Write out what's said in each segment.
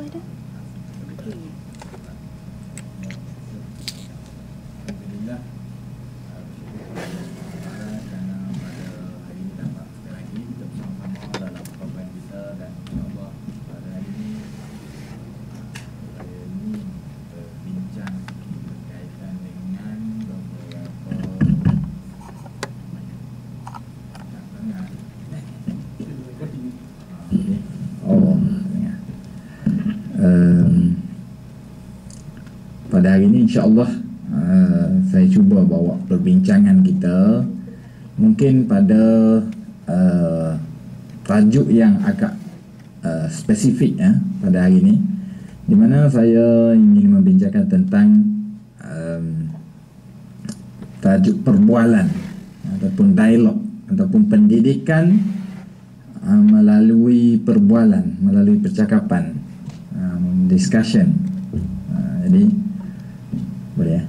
ada. Alhamdulillah, kerana pada hari ini dapat sekali lagi kita bersama-sama dalam perkongsian kita, dan insyaAllah pada hari ini saya ingin berbincang berkaitan dengan beberapa pada hari ini insya-Allah saya cuba bawa perbincangan kita mungkin pada tajuk yang agak spesifik ya pada hari ini, di mana saya ingin membincangkan tentang tajuk perbualan ataupun dialog ataupun pendidikan melalui perbualan, melalui percakapan, discussion. Jadi boleh ya.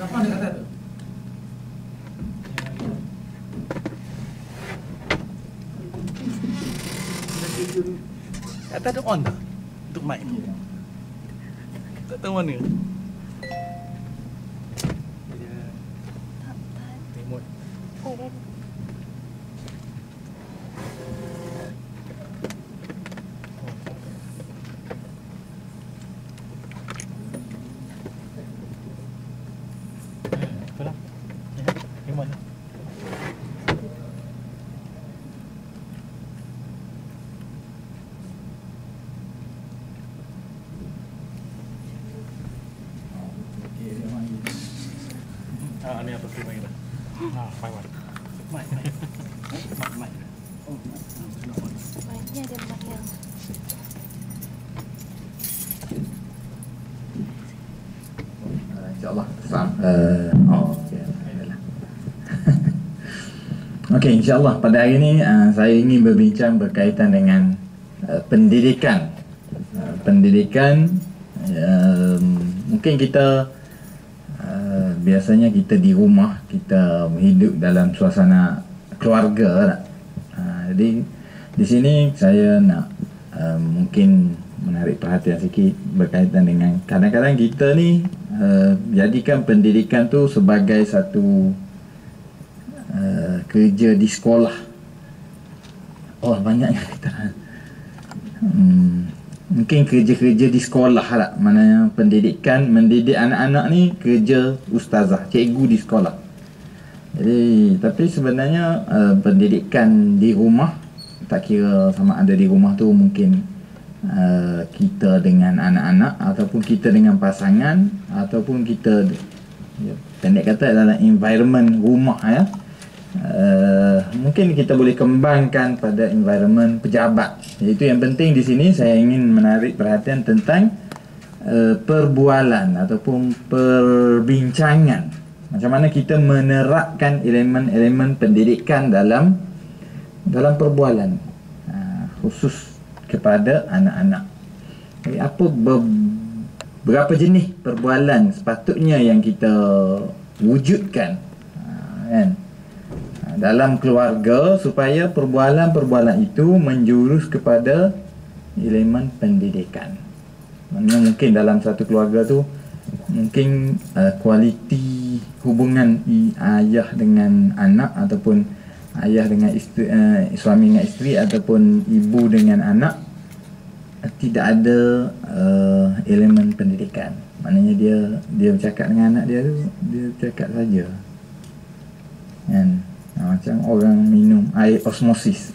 Apa dia kata tu? Kata ada on tak? Untuk mic tu. Tak tahu mana. Remote. Oh, dah. Betul lah. Remote. Ni apa tu main dah. Fine. Mic. Oh, Mainnya ada mic yang InsyaAllah okey. Okey, insyaAllah pada hari ini saya ingin berbincang berkaitan dengan pendidikan. Pendidikan mungkin kita biasanya kita di rumah, kita hidup dalam suasana keluarga. Jadi di sini saya nak mungkin menarik perhatian sikit berkaitan dengan kadang-kadang kita ni jadikan pendidikan tu sebagai satu kerja di sekolah. Oh, banyaknya kita mungkin kerja-kerja di sekolah lah. Maknanya pendidikan, mendidik anak-anak ni kerja ustazah, cikgu di sekolah. Jadi tapi sebenarnya pendidikan di rumah, tak kira sama ada di rumah tu mungkin kita dengan anak-anak ataupun kita dengan pasangan ataupun kita pendek kata dalam environment rumah ya. Mungkin kita boleh kembangkan pada environment pejabat. Itu yang penting di sini saya ingin menarik perhatian tentang perbualan ataupun perbincangan. Macam mana kita menerapkan elemen-elemen pendidikan dalam perbualan, khusus kepada anak-anak. Jadi berapa jenis perbualan sepatutnya yang kita wujudkan kan dalam keluarga supaya perbualan-perbualan itu menjurus kepada elemen pendidikan. Maksudnya mungkin dalam satu keluarga tu mungkin kualiti hubungan ayah dengan anak ataupun ayah dengan isteri, suami dengan isteri ataupun ibu dengan anak tidak ada elemen pendidikan. Maknanya dia bercakap dengan anak dia tu, dia bercakap saja kan. Macam orang minum air osmosis.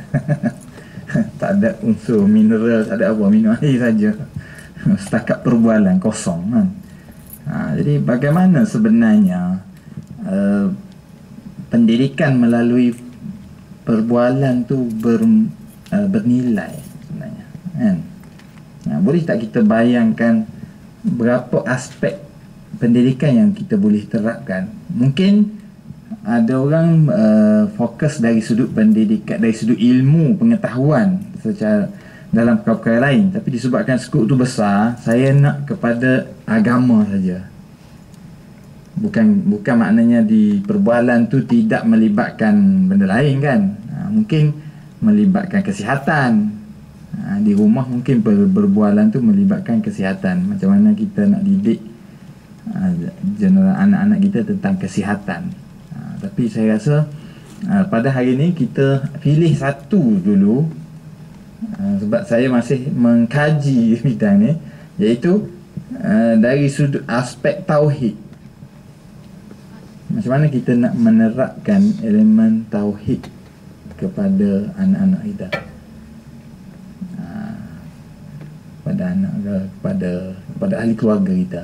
Tak ada unsur mineral, tak ada apa, minum air saja. Setakat perbualan kosong kan. Jadi bagaimana sebenarnya pendidikan melalui perbualan tu bernilai sebenarnya kan. Boleh tak kita bayangkan berapa aspek pendidikan yang kita boleh terapkan? Mungkin ada orang fokus dari sudut pendidikan, dari sudut ilmu pengetahuan secara dalam perkara lain, tapi disebabkan skop tu besar, saya nak kepada agama saja. Bukan maknanya di perbualan tu tidak melibatkan benda lain kan. Mungkin melibatkan kesihatan. Di rumah mungkin perbualan tu melibatkan kesihatan. Macam mana kita nak didik general anak-anak kita tentang kesihatan. Tapi saya rasa pada hari ini kita pilih satu dulu, sebab saya masih mengkaji bidang ni, iaitu dari sudut aspek tauhid. Macam mana kita nak menerapkan elemen tauhid kepada anak-anak kita, pada anak, kepada ahli keluarga kita.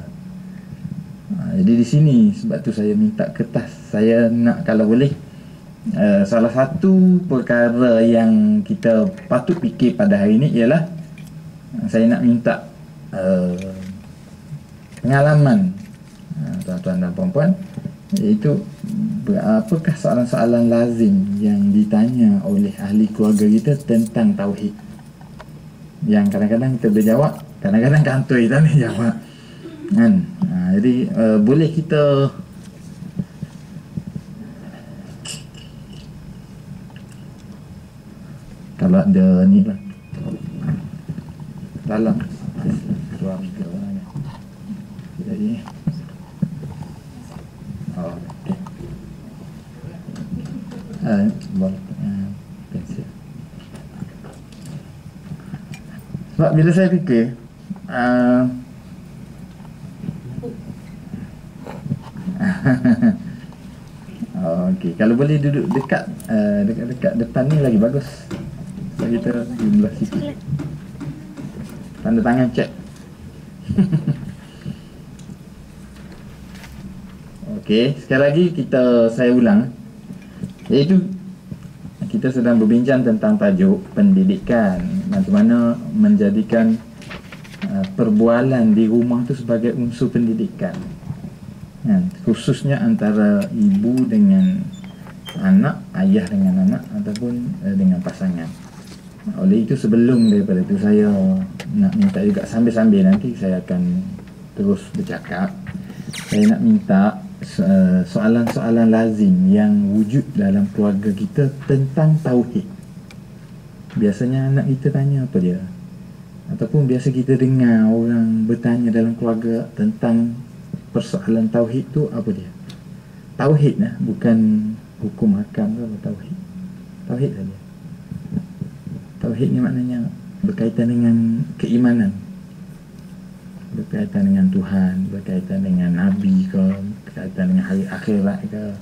Jadi di sini sebab tu saya minta kertas. Saya nak, kalau boleh, salah satu perkara yang kita patut fikir pada hari ini ialah saya nak minta pengalaman tuan-tuan dan puan-puan, iaitu apakah soalan-soalan lazim yang ditanya oleh ahli keluarga kita tentang tauhid, yang kadang-kadang kita boleh jawab, kadang-kadang kantoi tak boleh jawab kan. Jadi boleh kita kalau ada ni lah dalam keluarga mana jadi boleh pensel. Sebab bila saya fikir okey, kalau boleh duduk dekat depan ni lagi bagus. Sebab kita di belah situ. Tanda tangan cek. Okey, sekali lagi saya ulang. Iaitu kita sedang berbincang tentang tajuk pendidikan, macam mana menjadikan perbualan di rumah tu sebagai unsur pendidikan. Khususnya antara ibu dengan anak, ayah dengan anak, ataupun dengan pasangan. Oleh itu, sebelum daripada itu, saya nak minta juga, sambil-sambil nanti saya akan terus bercakap, saya nak minta soalan-soalan lazim yang wujud dalam keluarga kita tentang tauhid. Biasanya anak kita tanya apa dia, ataupun biasa kita dengar orang bertanya dalam keluarga tentang persoalan tauhid tu apa dia. Tauhid lah, bukan hukum hakam ke apa, tauhid. Tauhid saja. Tauhid ni maknanya berkaitan dengan keimanan, berkaitan dengan Tuhan, berkaitan dengan Nabi ke, berkaitan dengan hari akhirat ke.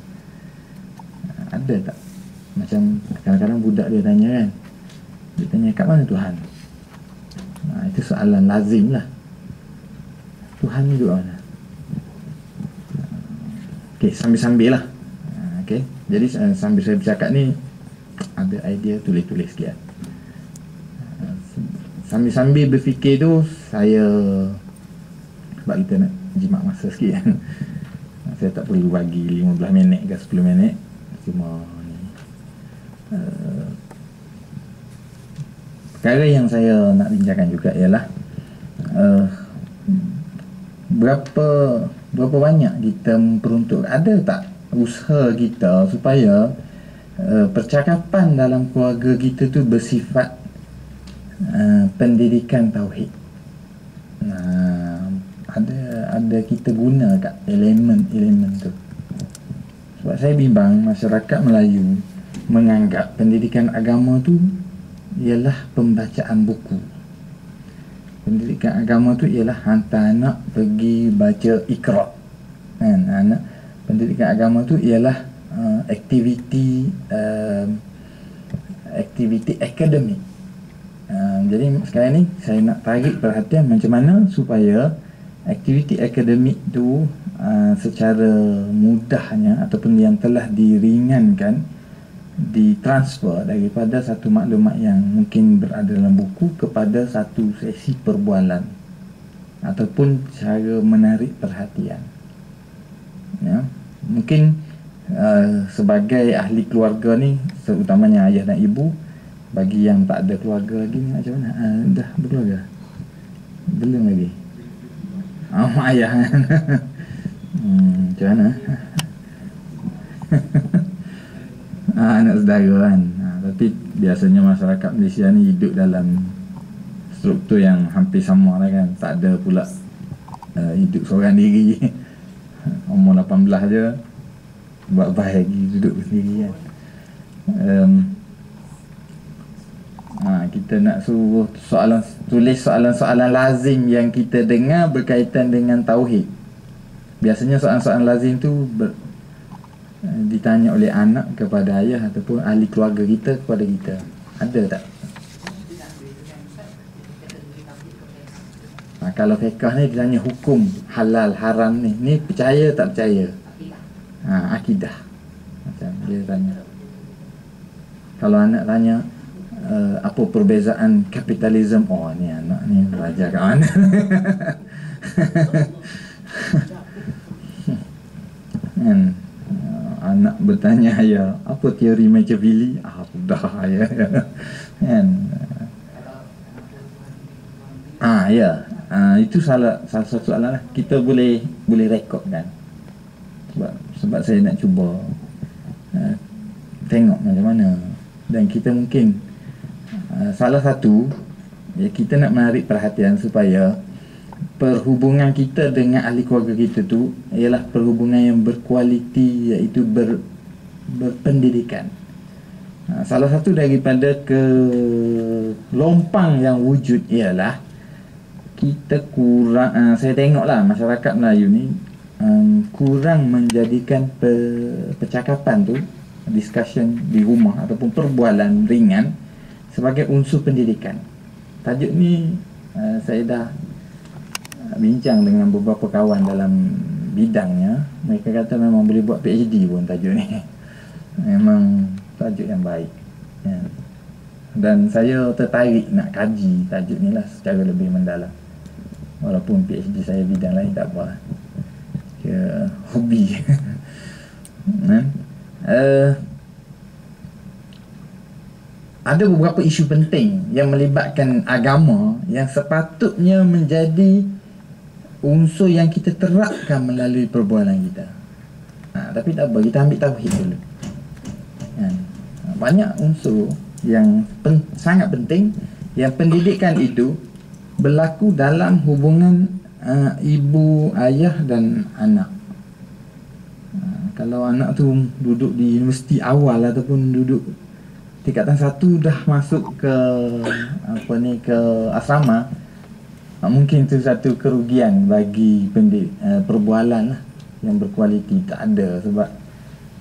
Ada tak? Macam kadang-kadang budak dia tanya kan, dia tanya kat mana Tuhan. Itu soalan lazim lah. Tuhan ni duduk mana? Okey, sambil-sambil lah. Okey, jadi sambil saya bercakap ni, ada idea tulis-tulis sikit. Sambil-sambil berfikir tu, saya, sebab kita nak jimat masa sikit kan, saya tak perlu bagi 15 minit ke 10 minit. Cuma ni perkara yang saya nak bincangkan juga ialah berapa banyak kita memperuntuk, ada tak usaha kita supaya percakapan dalam keluarga kita tu bersifat pendidikan tauhid. Ada kita guna kat elemen-elemen tu. Sebab saya bimbang masyarakat Melayu menganggap pendidikan agama tu ialah pembacaan buku. Pendidikan agama tu ialah hantar anak pergi baca Iqra. Kan, anak pendidikan agama tu ialah aktiviti akademik. Jadi sekarang ni saya nak tarik perhatian macam mana supaya aktiviti akademik tu secara mudahnya ataupun yang telah diringankan ditransfer daripada satu maklumat yang mungkin berada dalam buku kepada satu sesi perbualan ataupun cara menarik perhatian. Ya, mungkin sebagai ahli keluarga ni, terutamanya ayah dan ibu, Bagi yang tak ada keluarga lagi ni macam mana? Dah berkeluarga? Belum lagi? Mak ayah kan? Macam mana? Anak saudara kan. Tapi biasanya masyarakat Malaysia ni hidup dalam struktur yang hampir sama lah kan. Tak ada pula hidup seorang diri. Umur 18 je buat lagi duduk sendiri kan. Kita nak suruh tulis soalan-soalan lazim yang kita dengar berkaitan dengan tauhid. Biasanya soalan-soalan lazim tu ditanya oleh anak kepada ayah ataupun ahli keluarga kita kepada kita. Ada tak? Kalau fiqh ni ditanya hukum halal haram ni percaya tak percaya? Akidah. Macam dia tanya. Kalau anak tanya apa perbezaan kapitalisme, ni anak ni belajar kat mana? Kan? Anak bertanya ayah, apa teori Machiavelli? Sudah ayah. Kan? Ya. Itu salah satu soalan lah. Kita boleh rekod kan. Sebab saya nak cuba tengok macam mana. Dan kita mungkin salah satu kita nak menarik perhatian supaya perhubungan kita dengan ahli keluarga kita tu ialah perhubungan yang berkualiti, iaitu berpendidikan. Salah satu daripada kelompang yang wujud ialah kita kurang, saya tengoklah masyarakat Melayu ni kurang menjadikan percakapan tu, discussion di rumah ataupun perbualan ringan sebagai unsur pendidikan. Tajuk ni saya dah bincang dengan beberapa kawan dalam bidangnya. Mereka kata memang boleh buat PhD pun tajuk ni. Memang tajuk yang baik ya. Dan saya tertarik nak kaji tajuk ni lah secara lebih mendalam. Walaupun PhD saya bidang lain tak apa, hobi. Ada beberapa isu penting yang melibatkan agama yang sepatutnya menjadi unsur yang kita terapkan melalui perbualan kita. Tapi tak apa, kita ambil tauhid dulu. Banyak unsur yang sangat penting yang pendidikan itu berlaku dalam hubungan ibu, ayah dan anak. Kalau anak tu duduk di universiti awal ataupun duduk tingkatan 1 dah masuk ke ke asrama, mungkin itu satu kerugian bagi perbualan lah, yang berkualiti. Tak ada, sebab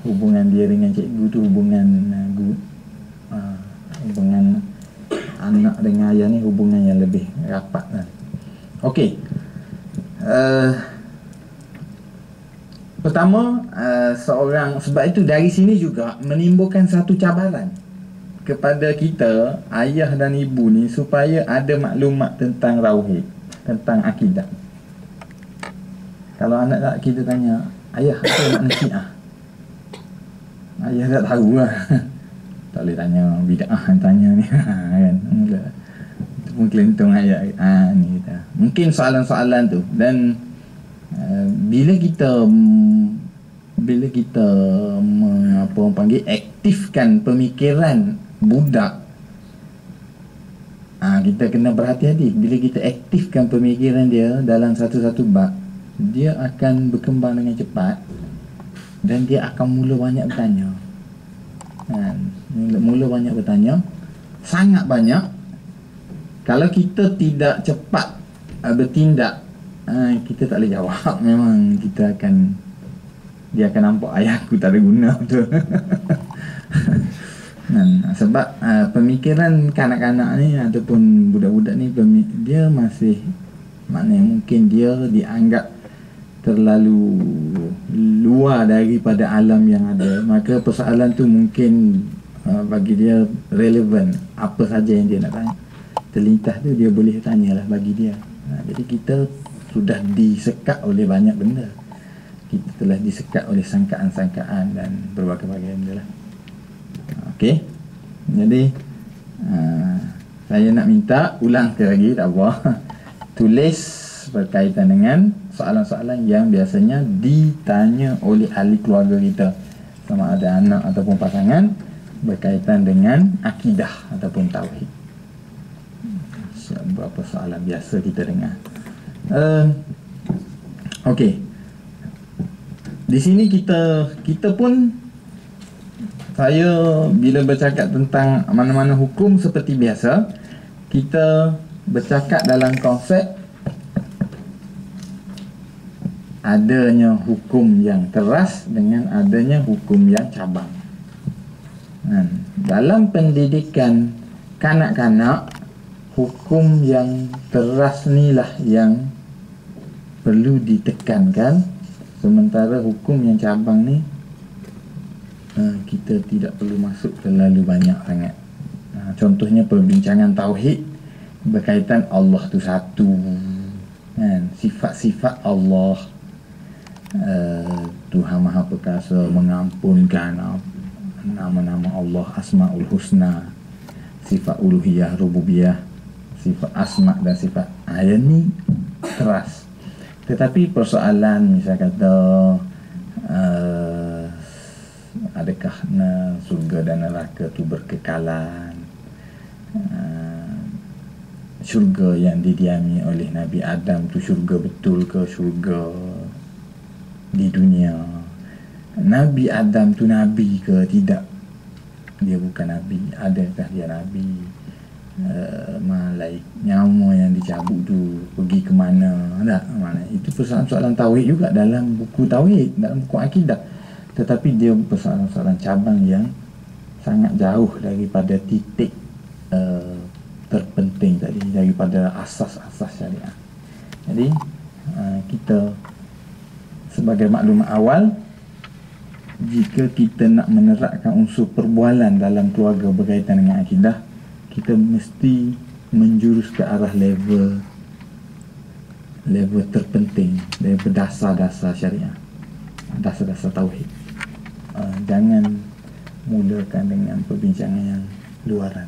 hubungan dia dengan cikgu tu hubungan anak dengan ayah ni hubungan yang lebih rapat lah. Okey. Pertama, sebab itu dari sini juga menimbulkan satu cabaran kepada kita, ayah dan ibu ni, supaya ada maklumat tentang tauhid, tentang akidah. Kalau anak kita tanya, ayah apa makna Syiah? Ayah tak tahu lah. Tak boleh tanya bid'ah yang tanya ni kan. Itu pun kelentung ayat ni kita. Mungkin soalan-soalan tu. Dan bila kita aktifkan pemikiran budak, kita kena berhati-hati. Bila kita aktifkan pemikiran dia dalam satu-satu bab, dia akan berkembang dengan cepat dan dia akan mula banyak bertanya. Mula banyak bertanya, sangat banyak. Kalau kita tidak cepat bertindak, kita tak boleh jawab. Memang dia akan nampak ayah aku tak ada guna betul. Sebab pemikiran kanak-kanak ni ataupun budak-budak ni, dia masih, maknanya mungkin dia dianggap terlalu luar daripada alam yang ada. Maka persoalan tu mungkin bagi dia relevan. Apa saja yang dia nak tanya, terlintas tu dia boleh tanyalah bagi dia. Jadi kita sudah disekat oleh banyak benda. Kita telah disekat oleh sangkaan-sangkaan dan berbagai-bagai benda lah. Okey. Jadi Saya nak minta ulang sekali lagi, tak apa. Tulis berkaitan dengan soalan-soalan yang biasanya ditanya oleh ahli keluarga kita, sama ada anak ataupun pasangan, berkaitan dengan akidah ataupun tauhid. Berapa soalan biasa kita dengar. Okey. Di sini kita pun, saya bila bercakap tentang mana-mana hukum seperti biasa, kita bercakap dalam konsep adanya hukum yang keras dengan adanya hukum yang cabang. Dalam pendidikan kanak-kanak, hukum yang keras inilah yang perlu ditekankan, sementara hukum yang cabang ni kita tidak perlu masuk terlalu banyak sangat. Contohnya perbincangan tauhid berkaitan Allah tu satu, kan, sifat-sifat Allah, Tuhan Maha Perkasa, mengampunkan, nama-nama Allah, Asmaul Husna, sifat uluhiyah, rububiyah, sifat asma dan sifat ayat ni keras. Tetapi persoalan misal kata adakah surga dan neraka tu berkekalan, syurga yang didiami oleh Nabi Adam tu syurga betul ke syurga di dunia, Nabi Adam tu Nabi ke tidak, dia bukan Nabi, adakah dia Nabi, nyawa yang dicabut tu pergi ke mana, tak? Mana itu persoalan-soalan tauhid juga dalam buku tauhid, dalam buku akidah, tetapi dia persoalan-soalan cabang yang sangat jauh daripada titik terpenting tadi, daripada asas-asas syariah. Jadi kita sebagai maklumat awal, jika kita nak menerapkan unsur perbualan dalam keluarga berkaitan dengan akidah, kita mesti menjurus ke arah level terpenting, level dasar-dasar syariah, dasar-dasar tauhid. Jangan mulakan dengan perbincangan yang luaran.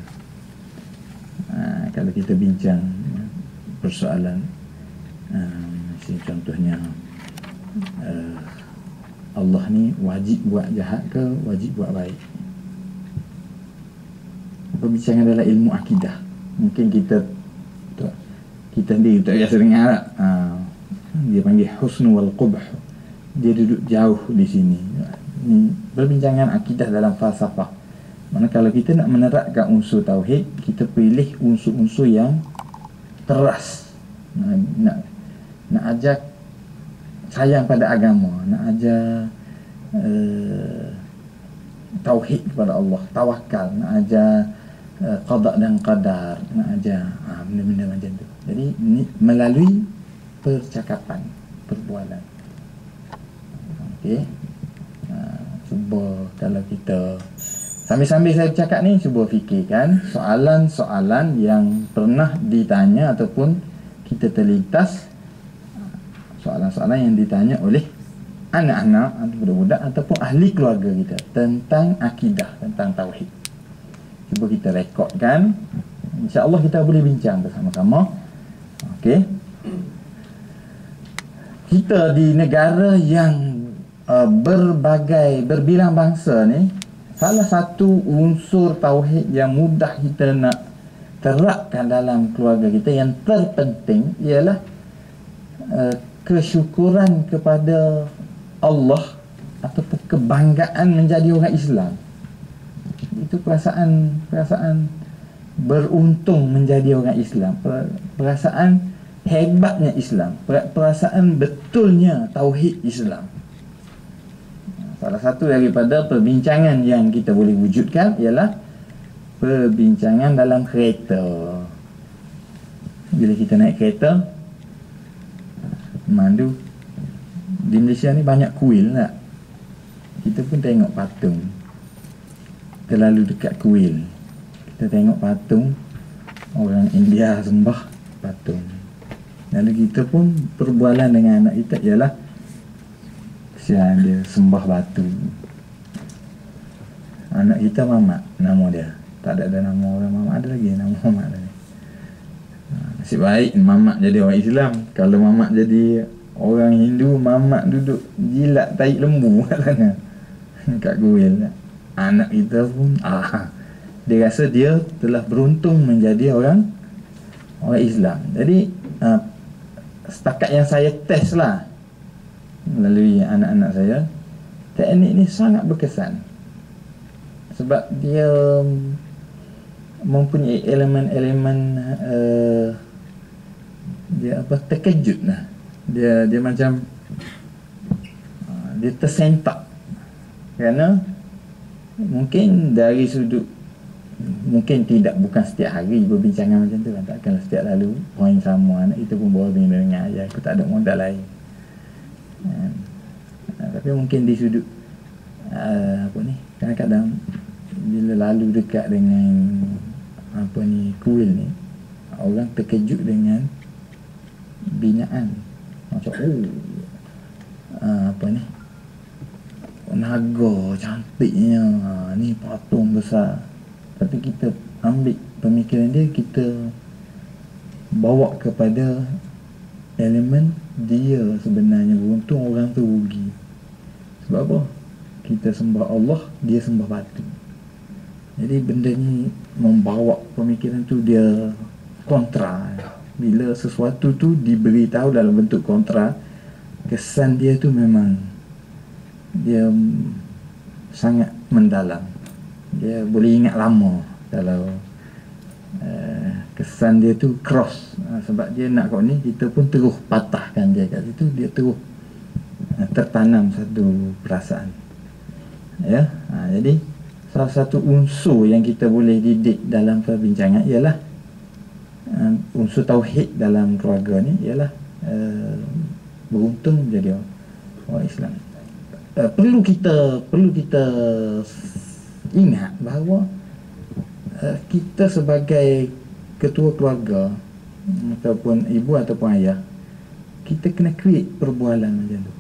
Kalau kita bincang persoalan contohnya Allah ni wajib buat jahat ke wajib buat baik, perbincangan dalam ilmu akidah, mungkin kita sendiri tak biasa dengar tak? Dia panggil husnu wal qubh, dia duduk jauh di sini. Ini perbincangan akidah dalam falsafah. Mana kalau kita nak menerapkan unsur tauhid, kita pilih unsur-unsur yang keras, nak ajar sayang pada agama, nak ajar tauhid kepada Allah, tawakal, nak ajar qada dan qadar, nak ajar benda-benda macam tu. Jadi ini melalui percakapan, perbualan. Okey. Cuba kalau kita sambil-sambil saya bercakap ni, cuba fikirkan soalan-soalan yang pernah ditanya ataupun kita terlintas, soalan-soalan yang ditanya oleh anak-anak atau budak-budak ataupun ahli keluarga kita tentang akidah, tentang tauhid. Cuba kita rekodkan, insya-Allah kita boleh bincang bersama-sama. Okey. Kita di negara yang berbilang bangsa ni, salah satu unsur tauhid yang mudah kita nak terapkan dalam keluarga kita yang terpenting ialah kesyukuran kepada Allah ataupun kebanggaan menjadi orang Islam. Itu perasaan beruntung menjadi orang Islam, perasaan hebatnya Islam, perasaan betulnya tauhid Islam. Salah satu daripada perbincangan yang kita boleh wujudkan ialah perbincangan dalam kereta. Bila kita naik kereta, mandu di Malaysia ni banyak kuil tak? Kita pun tengok patung terlalu dekat kuil. Kita tengok patung, orang India sembah patung. Lalu kita pun perbualan dengan anak kita ialah kesian dia sembah batu. Anak kita Mamat nama dia, Tak ada nama orang Mamat, ada lagi nama Mamat tadi. Nasib baik Mamat jadi orang Islam. Kalau Mamat jadi orang Hindu, Mamat duduk jilat tahi lembu kat sana kat kuil. Anak kita pun dia rasa dia telah beruntung menjadi orang Islam. Jadi setakat yang saya test lah melalui anak-anak saya, teknik ni sangat berkesan sebab dia mempunyai elemen-elemen dia terkejut lah. Dia macam dia tersentak kerana mungkin dari sudut, mungkin bukan setiap hari berbincangan macam tu kan, takkanlah setiap lalu poin sama anak kita pun bawa dengan ayah, aku tak ada modal lain. Tapi mungkin di sudut kadang-kadang bila lalu dekat dengan kuil ni, orang terkejut dengan binaan macam naga cantiknya, ni patung besar. Tapi kita ambil pemikiran dia, kita bawa kepada elemen dia sebenarnya beruntung, orang tu rugi. Sebab apa? Kita sembah Allah, dia sembah batu. Jadi benda ni membawa pemikiran tu dia kontra. Bila sesuatu tu diberitahu dalam bentuk kontra, kesan dia tu memang dia sangat mendalam. Dia boleh ingat lama kalau kesan dia tu cross. Sebab dia nak kat ni, kita pun terus patahkan dia kat situ, dia terus tertanam satu perasaan. Ya, jadi salah satu unsur yang kita boleh didik dalam perbincangan ialah unsur tauhid dalam keluarga ni ialah beruntung menjadi orang Islam. Perlu kita ingat bahawa kita sebagai ketua keluarga ataupun ibu ataupun ayah, kita kena create perbualan macam tu.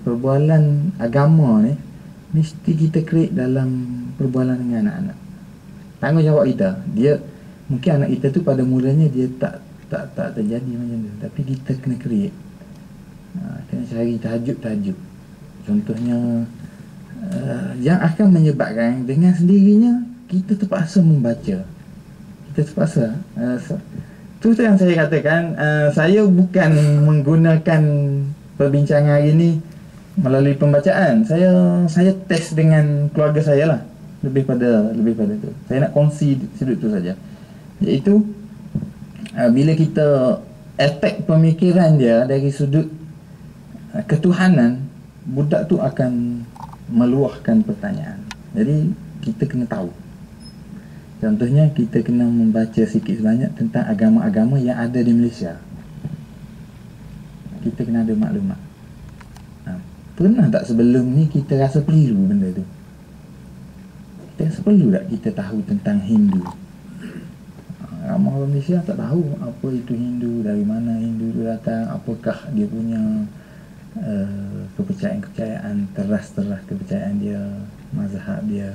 Perbualan agama ni mesti kita create dalam perbualan dengan anak-anak. Tanggungjawab kita. Dia mungkin anak kita tu pada mulanya dia tak terjadi macam tu, tapi kita kena create. Kena cari tajuk. Contohnya yang akan menyebabkan dengan sendirinya kita terpaksa membaca. Kita terpaksa. Tu yang saya katakan, saya bukan menggunakan perbincangan hari ini melalui pembacaan. Saya test dengan keluarga saya lah. Lebih pada tu. Saya nak kongsi sudut tu saja. Iaitu bila kita attack pemikiran dia dari sudut ketuhanan, budak tu akan meluahkan pertanyaan. Jadi kita kena tahu. Contohnya kita kena membaca sikit sebanyak tentang agama-agama yang ada di Malaysia. Kita kena ada maklumat. Pernah tak sebelum ni kita rasa perlu benda tu? Kita rasa perlu tak kita tahu tentang Hindu? Ramai orang Malaysia tak tahu apa itu Hindu, dari mana Hindu tu datang, apakah dia punya kepercayaan, teras-teras kepercayaan dia, mazhab dia.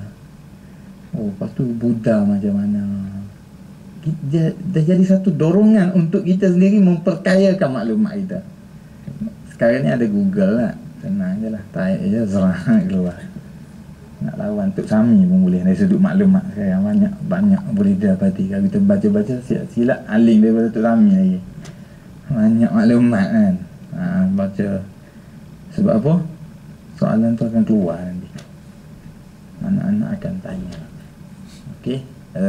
Lepas tu Buddha macam mana. Dia jadi satu dorongan untuk kita sendiri memperkayakan maklumat kita. Sekarang ni ada Google lah, senang je lah, tarik je serang keluar. Nak lawan Tok Sami pun boleh dari sudut maklumat sekarang. Banyak boleh dapati. Kalau kita baca-baca silap aling daripada Tok Sami lagi. Banyak maklumat kan. Baca. Sebab apa? Soalan tu akan keluar nanti. Anak-anak akan tanya. Okey.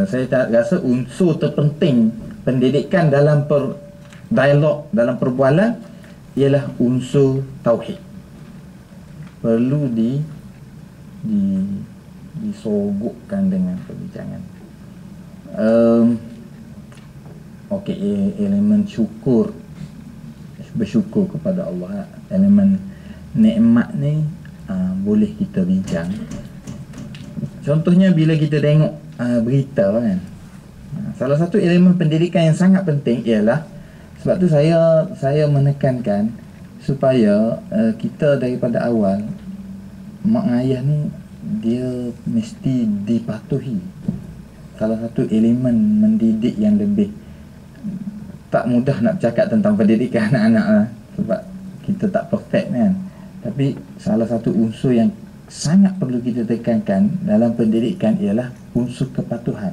Saya tak rasa unsur terpenting pendidikan dalam dialog, dalam perbualan ialah unsur tauhid. Perlu disogokkan dengan perbincangan. Okey, elemen syukur, bersyukur kepada Allah, elemen nikmat ni boleh kita bincang. Contohnya bila kita tengok berita kan, salah satu elemen pendidikan yang sangat penting ialah, sebab tu saya menekankan supaya kita daripada awal, mak ayah ni dia mesti dipatuhi. salah satu elemen mendidik yang lebih, tak mudah nak cakap tentang pendidikan anak-anak lah, sebab kita tak perfect kan. Tapi salah satu unsur yang sangat perlu kita tekankan dalam pendidikan ialah unsur kepatuhan.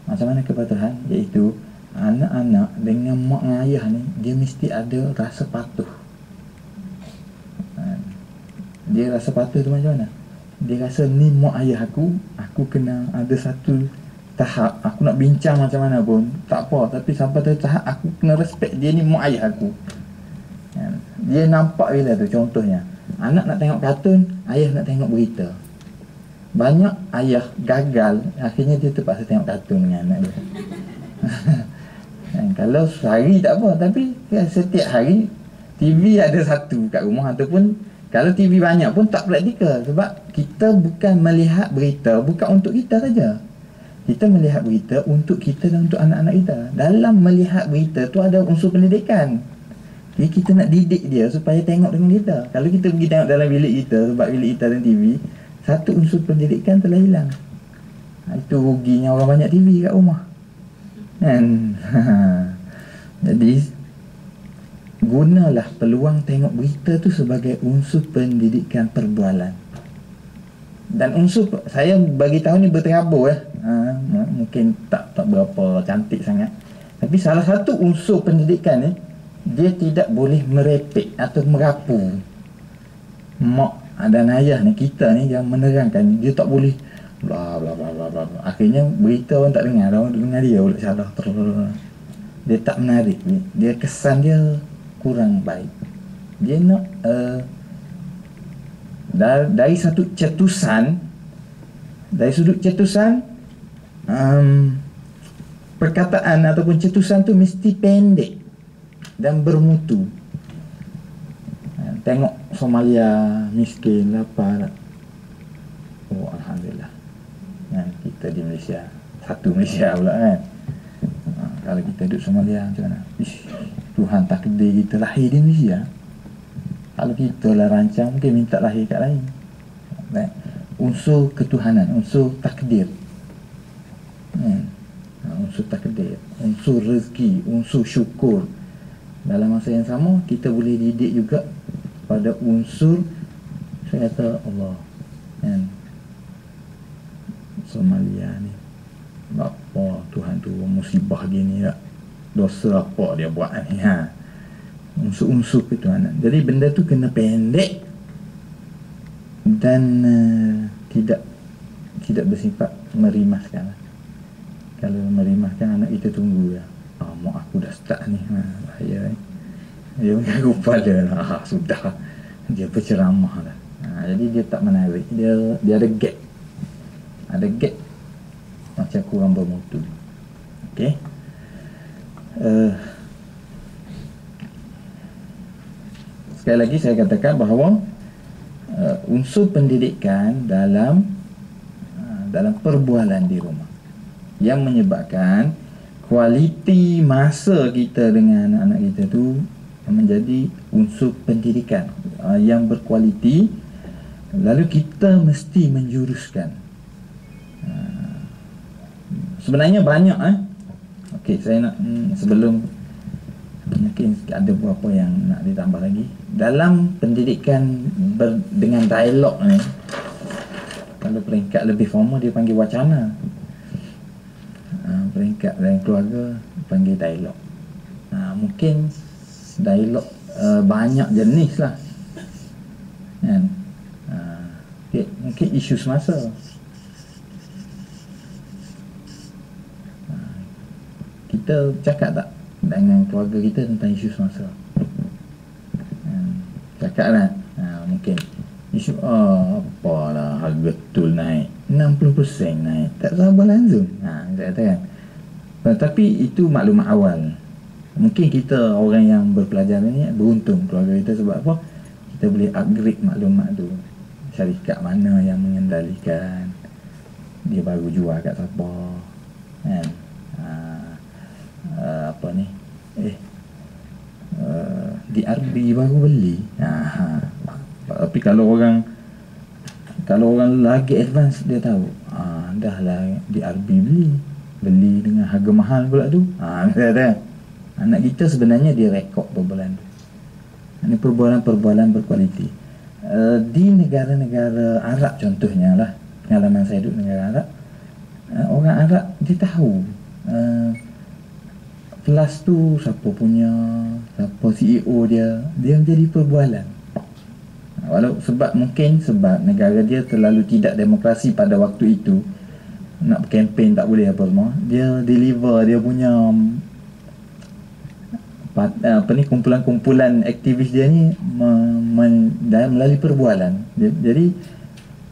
Macam mana kepatuhan? Iaitu anak-anak dengan mak dan ayah ni, dia mesti ada rasa patuh. Dia rasa patuh tu macam mana? Dia rasa ni mak ayah aku kena ada satu tahap, aku nak bincang macam mana pun tak apa, tapi sampai tu tahap aku kena respect dia ni mak ayah aku. Dia nampak bila tu, contohnya anak nak tengok kartun, ayah nak tengok berita. Banyak ayah gagal, akhirnya dia terpaksa tengok kartun dengan anak dia. Kalau sehari tak apa, tapi setiap hari TV ada satu kat rumah, ataupun kalau TV banyak pun tak praktikal. Sebab kita bukan melihat berita bukan untuk kita saja, kita melihat berita untuk kita dan untuk anak-anak kita. Dalam melihat berita tu ada unsur pendidikan. Jadi kita nak didik dia supaya tengok dengan kita. Kalau kita pergi tengok dalam bilik kita, sebab bilik kita ada TV, satu unsur pendidikan telah hilang. Itu ruginya orang banyak TV kat rumah kan. Jadi gunalah peluang tengok berita tu sebagai unsur pendidikan perbualan. Dan unsur, saya bagi tahu ni berterabur mungkin tak berapa cantik sangat, tapi salah satu unsur pendidikan ni, dia tidak boleh merepek atau merapu. Mak dan ayah ni, kita ni yang menerangkan, dia tak boleh bla bla bla bla bla. Akhirnya berita orang tak dengar, orang dengar dia pula salah. Dia tak menarik, dia kesan dia kurang baik. Dia nak dari satu cetusan, dari sudut cetusan, perkataan ataupun cetusan tu mesti pendek dan bermutu. Tengok Somalia miskin, lapar, oh alhamdulillah, kita di Malaysia, satu Malaysia pula kan. Kalau kita duduk Somalia macam mana? Tuhan takdir kita lahir di Malaysia. Kalau kita lah rancang, mungkin minta lahir kat lain. Unsur ketuhanan, unsur takdir, unsur takdir, unsur rezeki, unsur syukur. Dalam masa yang sama, kita boleh didik juga pada unsur, saya kata Allah kan, Somalia ni, apa Tuhan tu musibah gini tak, dosa apa dia buat ni, unsur-unsur ketuhanan. Jadi benda tu kena pendek dan tidak bersifat merimaskan. Kalau merimaskan, anak kita tunggu ya, mak aku dah start ni, bahaya ni. Dia mengaku kepala lah, sudah dia berceramah lah. Jadi dia tak menarik, dia ada gap, macam kurang bermutu. Okey, sekali lagi saya katakan bahawa unsur pendidikan dalam perbualan di rumah yang menyebabkan kualiti masa kita dengan anak-anak kita tu menjadi unsur pendidikan yang berkualiti. Lalu kita mesti menjuruskan. Sebenarnya banyak okey, saya nak sebelum, mungkin ada beberapa yang nak ditambah lagi dalam pendidikan dengan dialog ni. Kalau peringkat lebih formal dia panggil wacana, peringkat dalam keluarga panggil dialog. Mungkin dialog banyak jenis lah kan. Mungkin isu semasa, kita cakap tak dengan keluarga kita tentang isu semasa? Cakap lah. Mungkin isu apalah, harga betul naik 60% naik, tak sabar langsung, saya katakan. Tapi itu maklumat awal. Mungkin kita orang yang berpelajar ni beruntung keluarga kita, sebab apa? Kita boleh upgrade maklumat tu. Syarikat mana yang mengendalikan, dia baru jual kat siapa kan, apa ni, DRB baru beli. Tapi kalau orang lagi advance, dia tahu dah lah DRB beli dengan harga mahal pula tu. Kata anak kita sebenarnya dia rekod perbualan tu. Ini perbualan berkualiti. Di negara-negara Arab contohnya lah, pengalaman saya duduk negara Arab, orang Arab dia tahu kelas tu siapa punya, siapa CEO dia menjadi perbualan. Sebab negara dia terlalu tidak demokrasi pada waktu itu, nak berkempen tak boleh apa semua, dia deliver dia punya kumpulan aktivis dia ni melalui perbualan. Jadi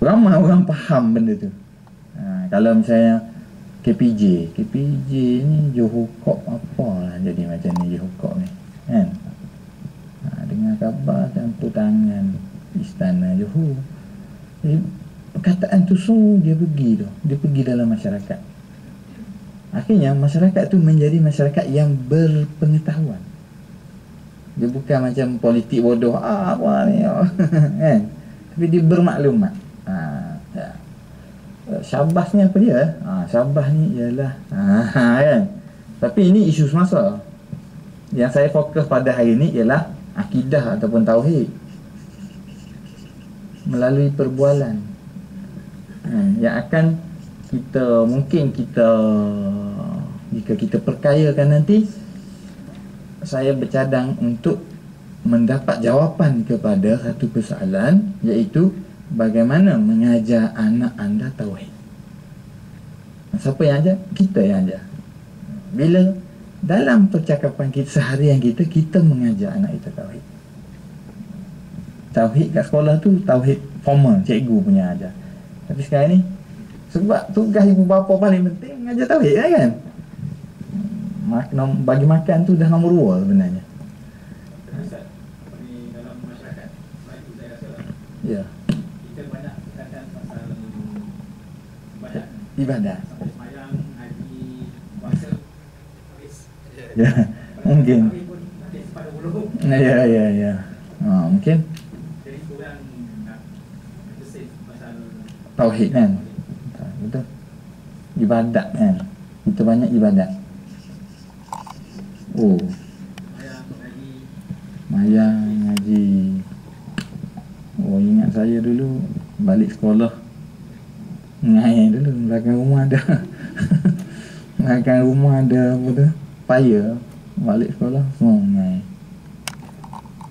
ramai orang faham benda tu. Kalau misalnya KPJ ni Johor Corp apalah jadi macam ni Johor Corp ni kan. Dengar khabar campur tangan Istana Johor. Jadi perkataan tu dia pergi dalam masyarakat. Akhirnya masyarakat tu menjadi masyarakat yang berpengetahuan. Dia bukan macam politik bodoh apa ni kan. Tapi dia bermaklumat. Syabas ni apa dia? Syabas ni ialah kan. Tapi ini isu semasa. Yang saya fokus pada hari ni ialah akidah ataupun tauhid melalui perbualan. Yang akan jika kita perkayakan nanti, saya bercadang untuk mendapat jawapan kepada satu persoalan, iaitu bagaimana mengajar anak anda tauhid. Siapa yang ajar? Kita yang ajar. Bila dalam percakapan kita seharian kita mengajar anak kita tauhid. Tauhid kat sekolah tu tauhid formal, cikgu punya ajar. Tapi sekarang ni sebab tugas ibu bapa paling penting mengajar tauhid kan. Bagi makan tu dah nombor 2 sebenarnya. Dalam masyarakat itu saya rasa ya, kita banyak berkaitan pasal ibadat. Sampai sembahyang, haji, puasa, habis. Ya, mungkin. Habis pun mungkin separuh buluh. Ya. Mungkin Jadi kurang nak bersih pasal tauhid kan. Betul. Ibadat kan. Kita banyak ibadat. Mayang ngaji. Ingat saya dulu balik sekolah ngai dulu belakang rumah ada belakang rumah ada apa tu, paya. Balik sekolah semua ngai.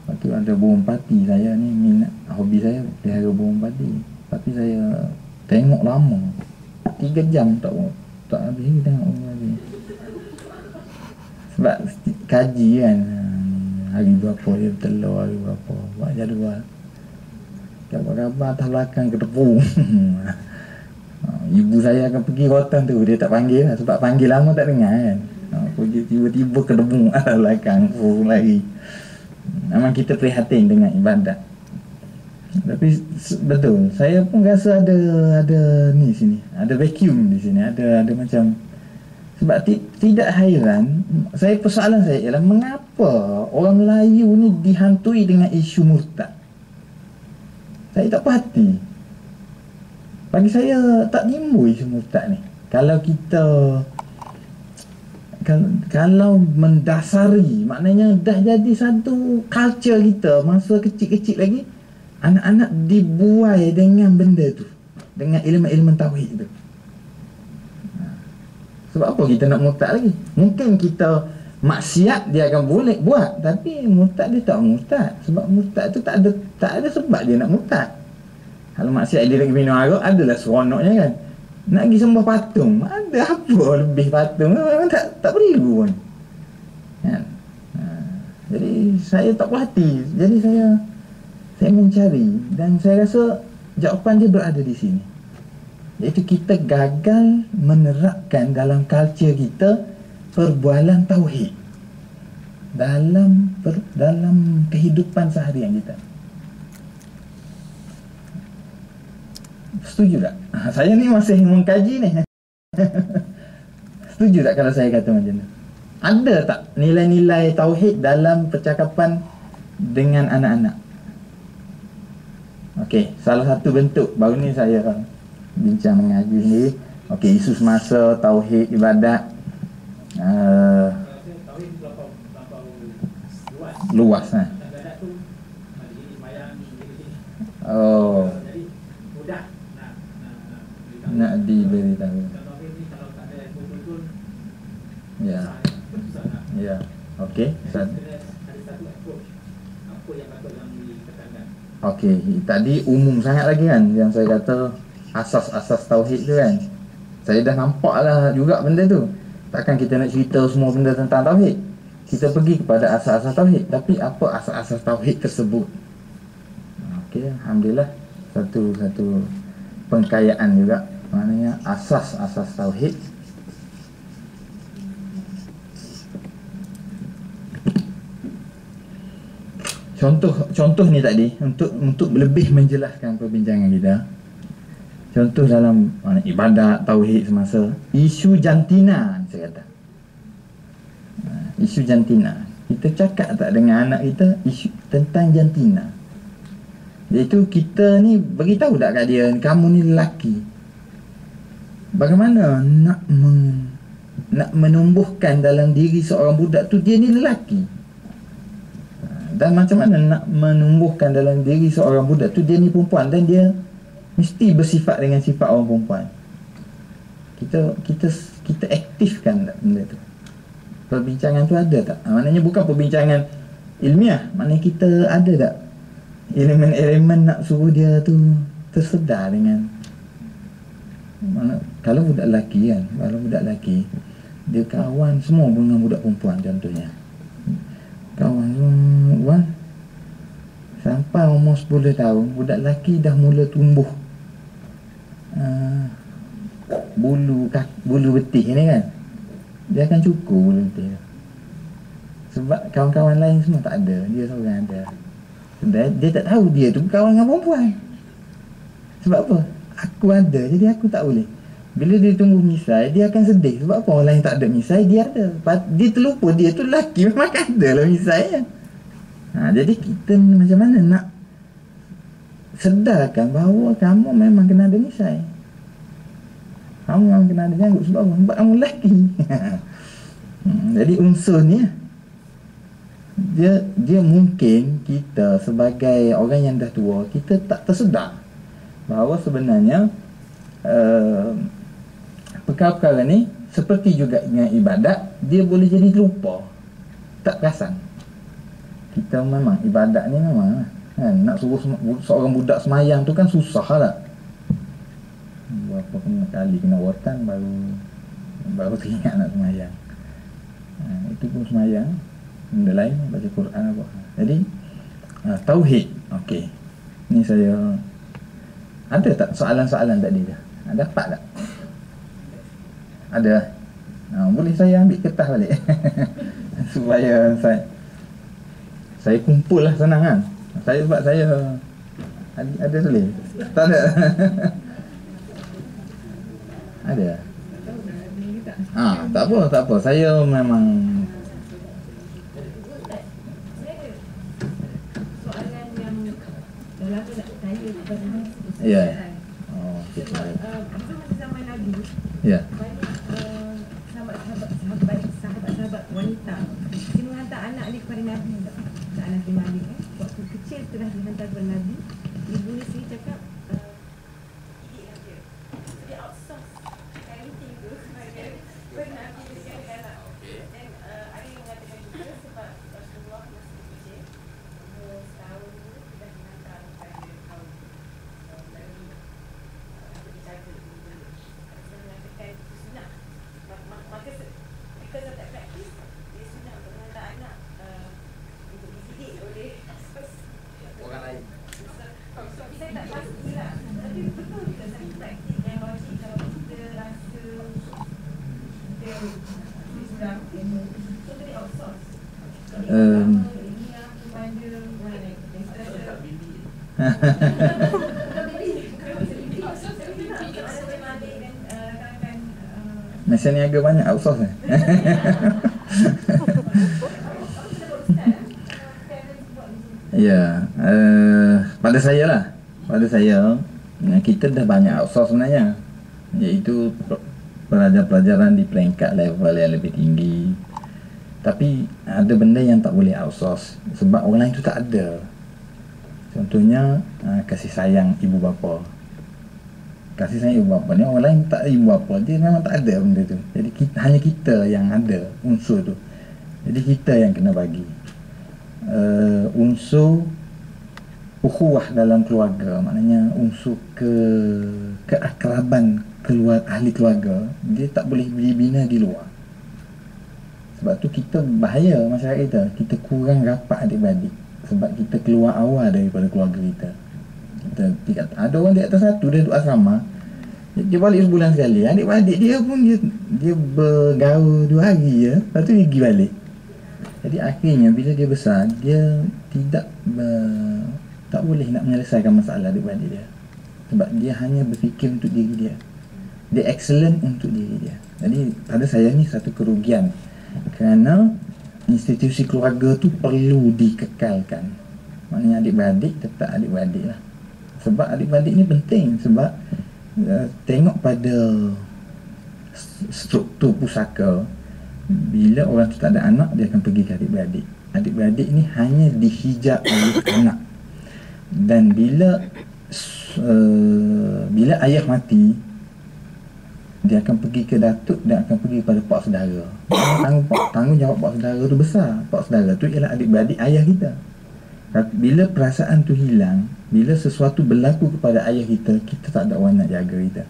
Lepas tu ada burung pati. Saya ni minat, hobi saya pelihara burung pati. Tapi saya tengok lama 3 jam tak habis tengok burung pati. Sebab kaji kan, hari berapa dia bertelur, hari berapa, buat jadual. Kabar-kabar atas belakang ketepung. Ibu saya akan pergi rotan tu, dia tak panggil lah. Sebab panggil lama tak dengar kan. Pergi tiba-tiba ketepung atas belakang, lari. Memang kita prihatin dengan ibadat. Tapi betul, saya pun rasa ada ni sini, ada vacuum di sini, ada macam. Sebab tidak hairan, persoalan saya ialah mengapa orang Melayu ni dihantui dengan isu murtad. Saya tak perhati. Bagi saya tak timbul isu murtad ni. Kalau mendasari, maknanya dah jadi satu culture kita masa kecil-kecil lagi, anak-anak dibuai dengan benda tu, dengan ilmu-ilmu tauhid tu. Sebab apa kita nak murtad lagi? Mungkin kita maksiat dia akan boleh buat, tapi murtad dia tak murtad. Sebab murtad tu tak ada sebab dia nak murtad. Kalau maksiat dia lagi minum arak, adalah seronoknya kan. Nak pergi sembah patung, ada apa lebih patung? Memang tak perlu pun kan? Jadi saya tak puas hati. Jadi saya mencari, dan saya rasa jawapan dia berada di sini, iaitu kita gagal menerapkan dalam culture kita perbualan tauhid dalam kehidupan seharian kita. Setuju tak? Saya ni masih mengkaji ni. Setuju tak kalau saya kata macam tu? Ada tak nilai-nilai tauhid dalam percakapan dengan anak-anak? Okey, salah satu bentuk, baru ni saya bincang mengaji sendiri, Okey, isu semasa, tauhid, ibadat. Tauhid itu terlampau Luas luas. kan. Ibadat tu jadi sembahyang jadi Oh, jadi mudah nak diberitahu. Tauhid ni kalau tak ada ilmu betul Ya. susah nak. Ya. Okey. Kena ada satu approach apa yang patut yang ditekankan. Okey, tadi umum sangat lagi kan yang saya kata asas-asas tauhid tu kan. Saya dah nampak lah juga benda tu. Takkan kita nak cerita semua benda tentang tauhid. Kita pergi kepada asas-asas tauhid. Tapi apa asas-asas tauhid tersebut? Okey, alhamdulillah satu pengkayaan juga. Maknanya asas-asas tauhid. Contoh ni tadi untuk lebih menjelaskan perbincangan kita. Contoh dalam ibadat tauhid semasa isu jantina saya kata. Isu jantina. Kita cakap tak dengan anak kita isu tentang jantina. Iaitu kita ni beritahu tak kat dia kamu ni lelaki. Bagaimana nak menumbuhkan dalam diri seorang budak tu dia ni lelaki. Dan macam mana nak menumbuhkan dalam diri seorang budak tu dia ni perempuan dan dia mesti bersifat dengan sifat orang perempuan. Kita aktifkan tak benda tu. Perbincangan tu ada tak? Maknanya bukan perbincangan ilmiah. Maknanya kita ada tak elemen-elemen nak suruh dia tu tersedar dengan kalau budak lelaki kan, kalau budak lelaki dia kawan semua dengan budak perempuan contohnya. Kawan semua sampai umur 10 tahun budak lelaki dah mula tumbuh bulu betih ni kan. Dia akan cukur bulu betih tu. Sebab kawan-kawan lain semua tak ada, dia seorang ada. Dia tak tahu dia tu kawan dengan perempuan. Sebab apa? Aku ada, jadi aku tak boleh. Bila dia tumbuh misai, dia akan sedih. Sebab apa orang lain tak ada misai, dia ada. Dia terlupa dia tu lelaki, memang ada lah misai kan. Jadi kita macam mana nak sedarkan bahawa kamu memang kena ada misai. Kamu memang kena ada janggut. Sebab apa? Sebab kamu lelaki. Jadi unsur ni dia mungkin kita sebagai orang yang dah tua, kita tak tersedar bahawa sebenarnya perkara-perkara ni seperti juga dengan ibadat, dia boleh jadi lupa, tak perasan. Kita memang ibadat ni memang kan, nak suruh seorang budak semayang tu kan susah lah. Berapa kali kena watan baru teringat nak semayang. Itu pun semayang, benda lain baca Quran apa. Jadi tauhid. Okey, ni saya ada tak soalan-soalan tadi dah? Dapat tak? Ada. Boleh saya ambil kertas balik supaya saya kumpul lah, senang kan. Sebab saya ada tulis. Tak ada. Ada. Tak apa. Saya memang soalan yang dalam nak tanya kepada ya. Sebab masa zaman Nabi, Ya. banyak sahabat-sahabat wanita dia menghantar anak dia kepada Nabi tak? Anak bin Malik waktu kecil telah dihantar kepada Nabi. Ibu ni sendiri cakap didik dia. Dia outsource parenting tu sebagai Nabi dengan anak. Dan ada yang mengatakan juga sebab Rasulullah masih kecil, umur setahun dulu sudah dihantar kepada kaum Nabi dijaga dulu. Saya mengatakan itu sunnah. Maka because of that practice, dia sunnah untuk menghantar anak untuk dididik oleh Orang lain. tapi saya tak pastilah. Tapi betul juga satu praktik yang logik kalau kita rasa kita sudah so tadi outsource. Ini yang kepada orang lain. Mesin niaga banyak outsource ni. Ya, pada saya lah. Pada saya kita dah banyak outsource sebenarnya. iaitu pelajaran-pelajaran di peringkat level yang lebih tinggi. Tapi ada benda yang tak boleh outsource sebab orang lain tu tak ada. Contohnya kasih sayang ibu bapa. Kasih sayang ibu bapa ni orang lain tak ada, ibu bapa dia memang tak ada benda tu. Jadi hanya kita yang ada unsur tu. Jadi kita yang kena bagi unsur ukhuwah dalam keluarga, maknanya unsur keakraban ahli keluarga, dia tak boleh dibina di luar. Sebab tu kita bahaya masyarakat kita kurang rapat adik-beradik sebab kita keluar awal daripada keluarga kita. Ada orang di atas satu dia duduk asrama, dia balik sebulan sekali. Adik-beradik dia pun dia bergaul 2 hari je, lepas tu dia pergi balik. Jadi akhirnya bila dia besar, dia tak boleh nak menyelesaikan masalah adik-beradik dia sebab dia hanya berfikir untuk diri dia. Dia excellent untuk diri dia. Jadi pada saya ni satu kerugian kerana institusi keluarga tu perlu dikekalkan. Maknanya adik-beradik tetap adik-beradik lah. Sebab adik-beradik ni penting. Sebab tengok pada struktur pusaka, bila orang tu tak ada anak, dia akan pergi ke adik-beradik. Adik-beradik ni hanya dihijab oleh anak. Dan bila ayah mati, dia akan pergi ke datuk dan akan pergi kepada pak saudara. Tanggungjawab pak saudara tu besar. Pak saudara tu ialah adik-beradik ayah kita. Bila perasaan tu hilang, bila sesuatu berlaku kepada ayah kita, kita tak ada orang nak jaga kita.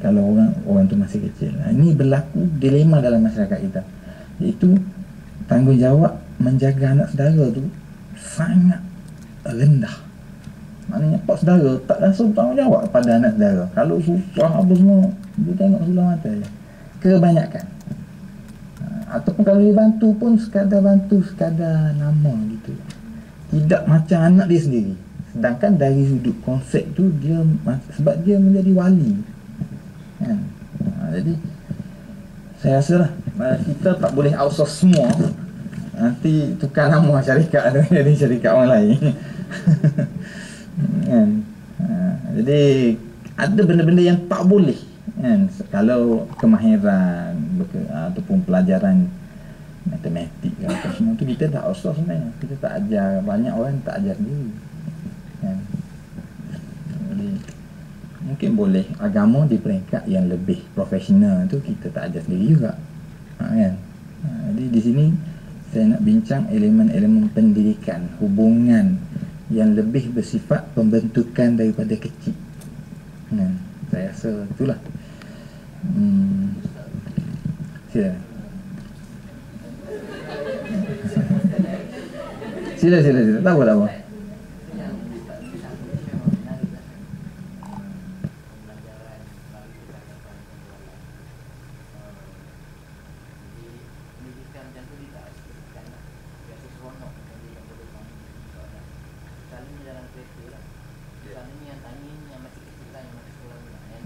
Kalau orang tu masih kecil. Ini berlaku dilema dalam masyarakat kita, iaitu tanggungjawab menjaga anak saudara tu sangat rendah. Maknanya pak saudara tak rasa bertanggungjawab pada anak saudara. Kalau susah apa semua, dia tengok sebelah mata je. Kebanyakan. Ataupun kalau dia bantu pun sekadar nama gitu. Tidak macam anak dia sendiri. Sedangkan dari sudut konsep tu, sebab dia menjadi wali kan? Jadi saya rasa lah, kita tak boleh outsource semua. Nanti tukar nama syarikat tu jadi syarikat orang lain. Kan? Jadi ada benda-benda yang tak boleh kan? Kalau kemahiran ataupun pelajaran matematik atau semua tu kita tak outsource sebenarnya. Kita tak ajar, banyak orang tak ajar sendiri kan? Jadi mungkin boleh agama di peringkat yang lebih profesional tu kita tak ajar sendiri juga kan? Jadi di sini saya nak bincang elemen-elemen pendidikan, hubungan yang lebih bersifat pembentukan daripada kecil. Saya rasa itulah. Sila. Tak apa.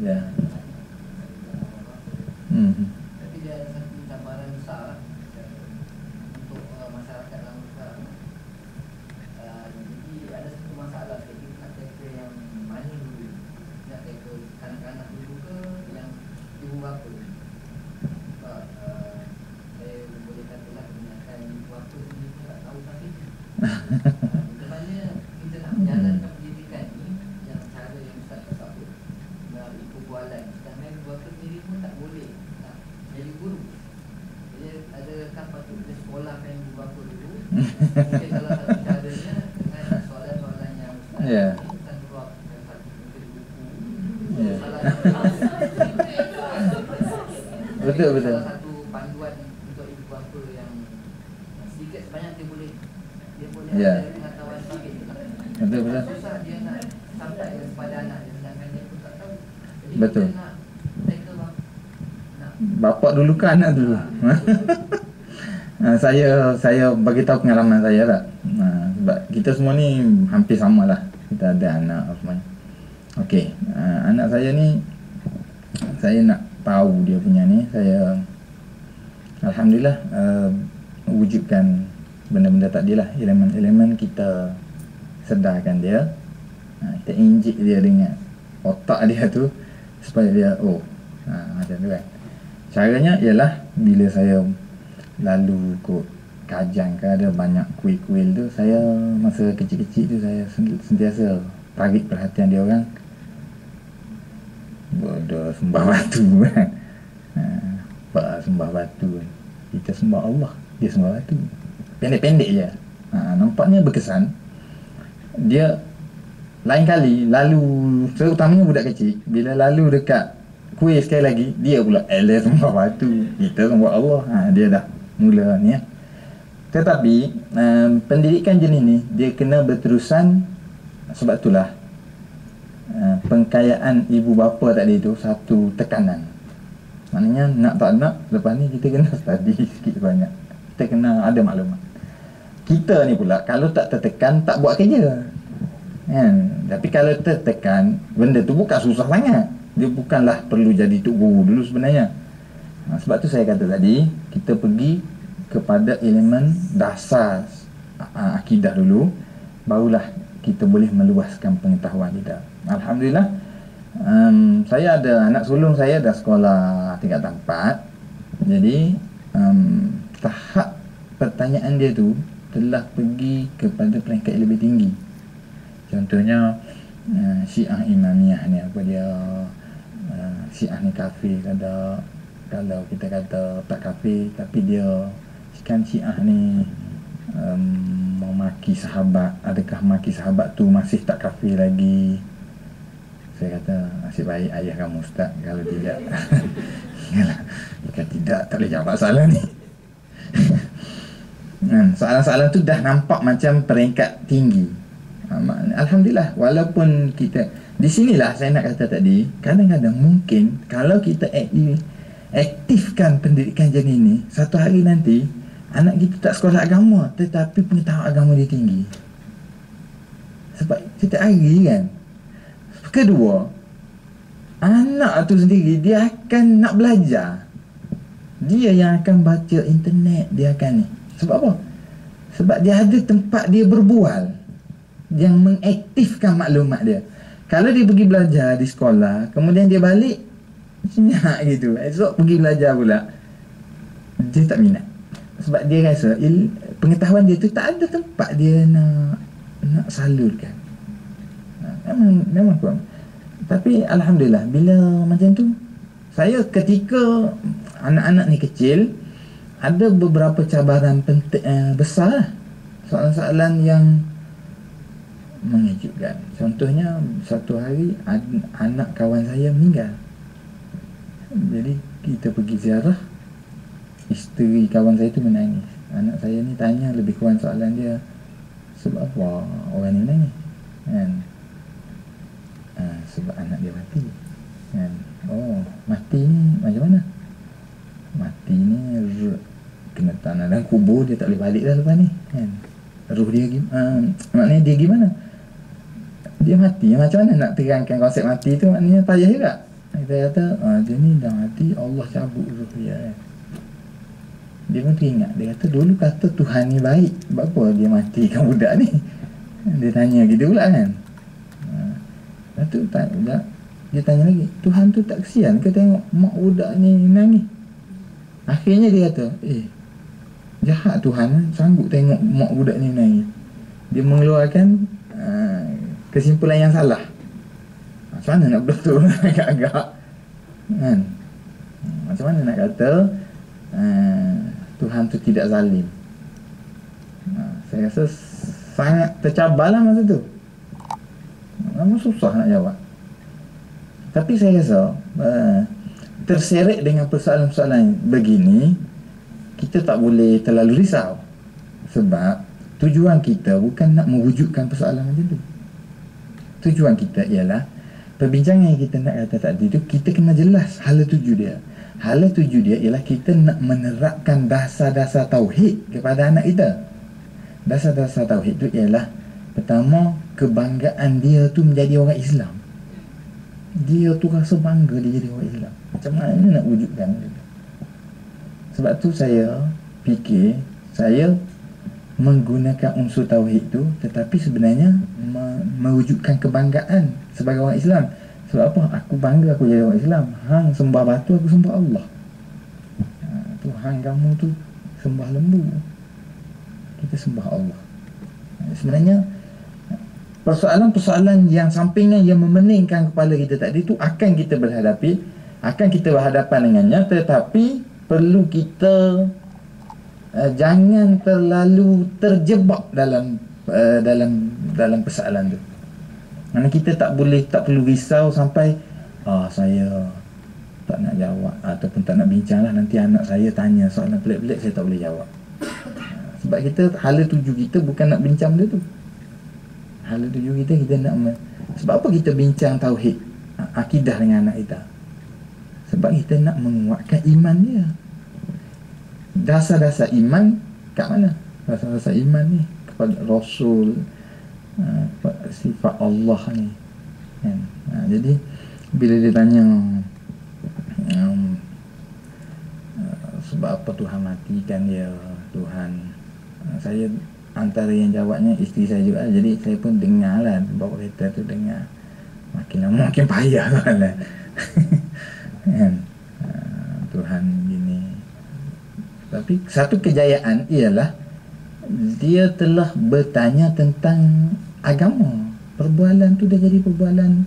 Ya. Tapi dia ada satu cabaran besar lah untuk masyarakat dalam sekarang. Jadi ada satu masalah, jadi nak tackle yang mana dulu, nak tackle kanak-kanak dulu ke yang ibu bapa. Sebab saya boleh katalah kebanyakan ibu bapa sendiri tak tahu pasti macam mana kita nak menjalankan pendidikan ni yang cara yang Ustaz sebut melalui perbualan. Sedangkan ibu bapa sendiri pun tak boleh nak jadi guru. Jadi adakah patut kita sekolahkan ibu bapa dulu? Mungkin salah satu caranya dengan soalan-soalan yang Ustaz Ustaz keluar satu mungkin buku. Salah Betul. Salah satu panduan untuk ibu bapa yang sedikit sebanyak dia boleh ada pengetahuan sedikit. Betul. Susah dia nak sampai kepada anak dia, sedangkan dia pun tak tahu. Jadi Betul. kita nak tackle Bapak dulu ke anak dulu? Saya bagi tahu pengalaman saya tak. Sebab kita semua ni hampir sama lah. Kita ada anak semua. Okey, anak saya ni, saya nak tahu dia punya ni, saya alhamdulillah wujudkan benda-benda tadi lah, elemen-elemen kita sedarkan dia, kita injek dia dengan otak dia tu supaya dia macam tu kan. Caranya ialah bila saya lalu ikut kajang ke ada banyak kuil-kuil tu, saya masa kecil-kecil tu saya sentiasa tarik perhatian dia orang. Bodoh sembah batu kan. Apa sembah batu kan. Kita sembah Allah, dia sembah batu. Pendek-pendek je. Nampaknya berkesan. Dia lain kali lalu, terutamanya budak kecil, bila lalu dekat kuih sekali lagi, dia pula sembah batu, kita sembah Allah. Dia dah mula ni ya. Tetapi pendidikan jenis ni dia kena berterusan. Sebab itulah pengkayaan ibu bapa tadi tu satu tekanan. Maknanya nak tak nak, lepas ni kita kena study sikit banyak, kita kena ada maklumat. Kita ni pula kalau tak tertekan tak buat kerja kan. Tapi kalau tertekan, benda tu bukan susah sangat. Dia bukanlah perlu jadi tok guru dulu sebenarnya. Sebab tu saya kata tadi, kita pergi kepada elemen dasar akidah dulu, barulah kita boleh meluaskan pengetahuan kita. Alhamdulillah, saya ada anak sulung saya dah sekolah tingkatan 4. Jadi tahap pertanyaan dia tu telah pergi kepada peringkat lebih tinggi. Contohnya Syiah Imamiyah ni apa dia, Syiah ni kafir kada. Kalau kita kata tak kafir, tapi dia kan Syiah ni memaki sahabat, adakah maki sahabat tu masih tak kafir lagi? Saya kata nasib baik ayah kamu ustaz, kalau tidak yalah, jika tidak tak boleh jawab soalan ni. Soalan-soalan tu dah nampak macam peringkat tinggi. Alhamdulillah, walaupun kita di sinilah saya nak kata tadi, kadang-kadang mungkin kalau kita aktifkan pendidikan jenis ni, satu hari nanti anak kita tak sekolah agama tetapi pengetahuan agama dia tinggi. Sebab setiap hari kan. Kedua, anak tu sendiri dia akan nak belajar. Dia yang akan baca internet, dia akan ni. Sebab apa? Sebab dia ada tempat dia berbual yang mengaktifkan maklumat dia. Kalau dia pergi belajar di sekolah, kemudian dia balik senyap gitu, esok pergi belajar pula, dia tak minat. Sebab dia rasa pengetahuan dia tu tak ada tempat dia nak salurkan. Memang kurang. Tapi Alhamdulillah, bila macam tu, saya ketika anak-anak ni kecil, ada beberapa cabaran besar lah. Soalan-soalan yang mengejutkan. Contohnya, satu hari anak kawan saya meninggal. Jadi kita pergi ziarah, isteri kawan saya tu menangis. Anak saya ni tanya lebih kurang soalan dia, sebab apa orang ni menangis kan? Sebab anak dia mati kan? Oh, mati ni macam mana? Mati ni kena tanah dalam kubur, dia tak boleh balik dah lepas ni kan? Ruh dia maknanya dia gimana? Dia mati, macam mana nak terangkan konsep mati tu? Maknanya payah juga. Kita kata dia ni dah mati, Allah cabut ruh dia kan? Dia pun teringat, dia kata dulu kata Tuhan ni baik, sebab apa dia matikan budak ni? Dia tanya gitu pula kan. Lepas tu dia tanya lagi, Tuhan tu tak kesian ke tengok mak budak ni nangis? Akhirnya dia kata, jahat Tuhan sanggup tengok mak budak ni nangis. Dia mengeluarkan kesimpulan yang salah. Macam mana nak betul agak-agak kan? Macam mana nak kata Tuhan tu tidak zalim? Saya rasa sangat tercabarlah masa tu. Memang susah nak jawab. Tapi saya rasa terseret dengan persoalan-persoalan begini, kita tak boleh terlalu risau. Sebab tujuan kita bukan nak mewujudkan persoalan macam tu. Tujuan kita ialah perbincangan yang kita nak kata tadi tu, kita kena jelas hala tuju dia. Hala tuju dia ialah kita nak menerapkan dasar-dasar tauhid kepada anak kita. Dasar-dasar tauhid tu ialah, pertama, kebanggaan dia tu menjadi orang Islam. Dia tu rasa bangga dia jadi orang Islam. Macam mana nak wujudkan dia? Sebab tu saya fikir, saya menggunakan unsur tauhid tu, tetapi sebenarnya mewujudkan kebanggaan sebagai orang Islam. Sebab apa? Aku bangga aku jadi orang Islam. Hang sembah batu, aku sembah Allah. Tuhan kamu tu sembah lembu, kita sembah Allah. Sebenarnya persoalan-persoalan yang sampingan yang memeningkan kepala kita tadi tu akan kita berhadapan dengannya, tetapi perlu kita jangan terlalu terjebak dalam persoalan tu. Mana kita tak perlu risau sampai saya tak nak jawab ataupun tak nak bincang lah, nanti anak saya tanya soalan pelik-pelik saya tak boleh jawab. Sebab kita hala tuju kita bukan nak bincang benda tu. Hala tuju kita nak sebab apa kita bincang tauhid, akidah dengan anak kita? Sebab kita nak menguatkan iman dia. Dasar-dasar iman kat mana? Dasar-dasar iman ni kepada Rasul, sifat Allah ni kan? Jadi bila dia tanya sebab apa Tuhan matikan dia, Tuhan, saya antara yang jawabnya isteri saya juga, jadi saya pun dengar lah, bawa kereta tu dengar, makin lama makin payah soalan kan? Tuhan gini. Tapi satu kejayaan ialah dia telah bertanya tentang agama. Perbualan tu dah jadi perbualan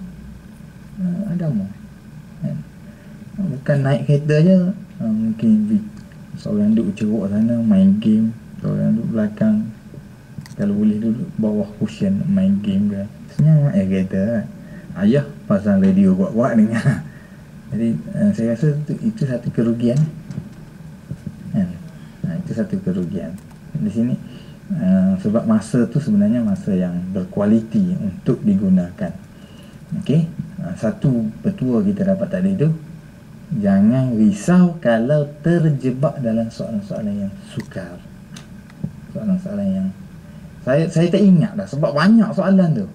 agama kan? Bukan naik kereta je, mungkin seorang duduk ceruk sana main game, seorang duduk belakang, kalau boleh duduk bawah cushion main game ke, senyap kereta kan? Ayah pasang radio buat-buat dengar. Jadi saya rasa itu satu kerugian kan? Itu satu kerugian di sini. Sebab masa tu sebenarnya masa yang berkualiti untuk digunakan. Okey, satu petua kita dapat tadi tu, jangan risau kalau terjebak dalam soalan-soalan yang sukar, soalan-soalan yang saya tak ingat dah sebab banyak soalan tu.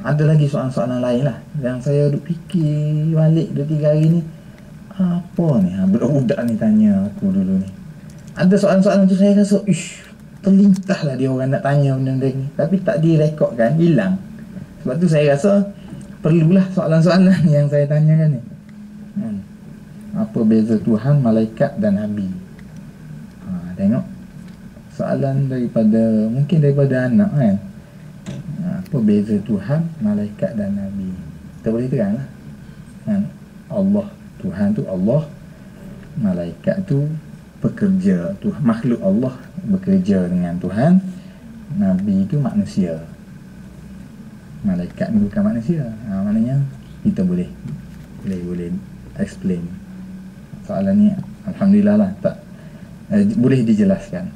Ada lagi soalan-soalan lain lah yang saya duk fikir balik 2-3 hari ni, apa ni budak-budak ni tanya aku dulu ni. Ada soalan-soalan tu saya rasa terlintah lah dia orang nak tanya benda-benda ni, tapi tak direkodkan, hilang. Sebab tu saya rasa perlulah soalan-soalan yang saya tanyakan ni. Apa beza Tuhan, malaikat dan Nabi? Tengok soalan mungkin daripada anak kan. Apa beza Tuhan, malaikat dan Nabi? Kita boleh terang lah kan? Allah, Tuhan tu Allah, malaikat tu pekerja, tu makhluk Allah bekerja dengan Tuhan, Nabi tu manusia, malaikat ni bukan manusia. Maknanya kita boleh explain soalan ni. Alhamdulillah lah, tak boleh dijelaskan.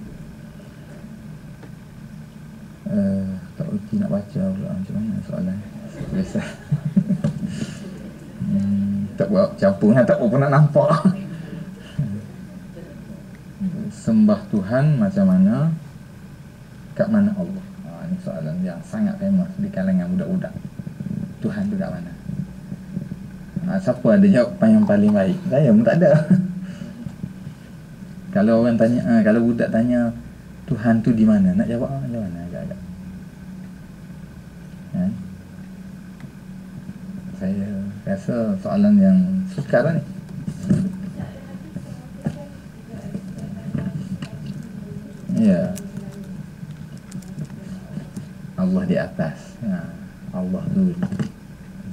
Tak reti nak baca pula macam mana soalan selesai. Tak buat campur lah, tak apa nak nampak. Sembah Tuhan macam mana, kat mana Allah? Ini soalan yang sangat famous di kalangan budak-budak. Tuhan tu kat mana? Siapa ada jawapan yang paling baik? Saya pun tak ada. Kalau orang tanya, kalau budak tanya Tuhan tu di mana, nak jawab macam mana agak-agak? Kan? Saya rasa soalan yang sukar ni. Ya, Allah di atas. Allah tu,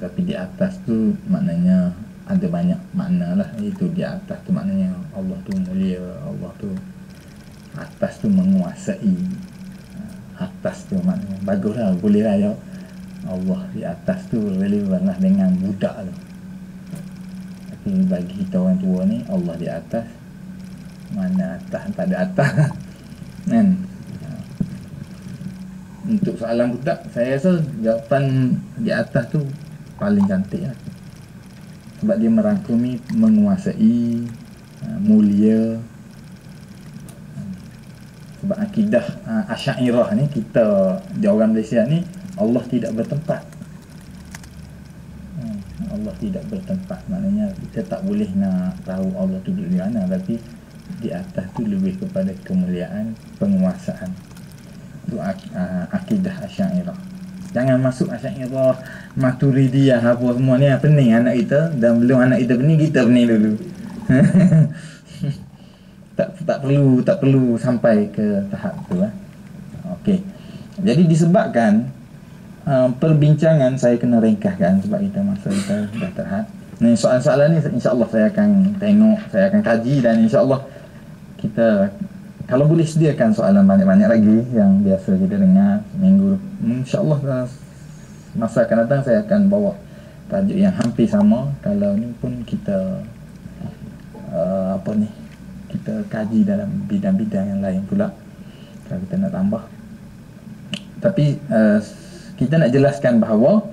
tapi di atas tu maknanya ada banyak makna lah. Itu di atas tu maknanya Allah tu mulia, Allah tu atas tu menguasai. Atas tu maknanya bagus lah, boleh lah jawab Allah di atas tu relevan lah dengan budak tu. Tapi bagi kita orang tua ni, Allah di atas, mana atas, tak ada atas kan? Untuk soalan budak, saya rasa jawapan di atas tu paling cantik lah. Sebab dia merangkumi menguasai, mulia. Sebab akidah Asy'ariyah ni, kita di orang Malaysia ni, Allah tidak bertempat. Allah tidak bertempat, maknanya kita tak boleh nak tahu Allah tu duduk di mana. Tapi di atas tu lebih kepada kemuliaan, penguasaan. Itu akidah Asy'ariyah. Jangan masuk asyik apa Maturidiyah apa semua ni pening anak kita, dan belum anak kita pening, kita pening dulu. tak perlu sampai ke tahap tu Okey. Jadi disebabkan perbincangan saya kena ringkaskan sebab kita masa kita dah terhad. Nah, soalan-soalan ni insya-Allah saya akan tengok, saya akan kaji, dan insya-Allah kita kalau boleh sediakan soalan banyak-banyak lagi yang biasa kita dengar minggu, insya-Allah masa akan datang saya akan bawa tajuk yang hampir sama. Kalau ni pun kita kita kaji dalam bidang-bidang yang lain pula kalau kita nak tambah. Tapi kita nak jelaskan bahawa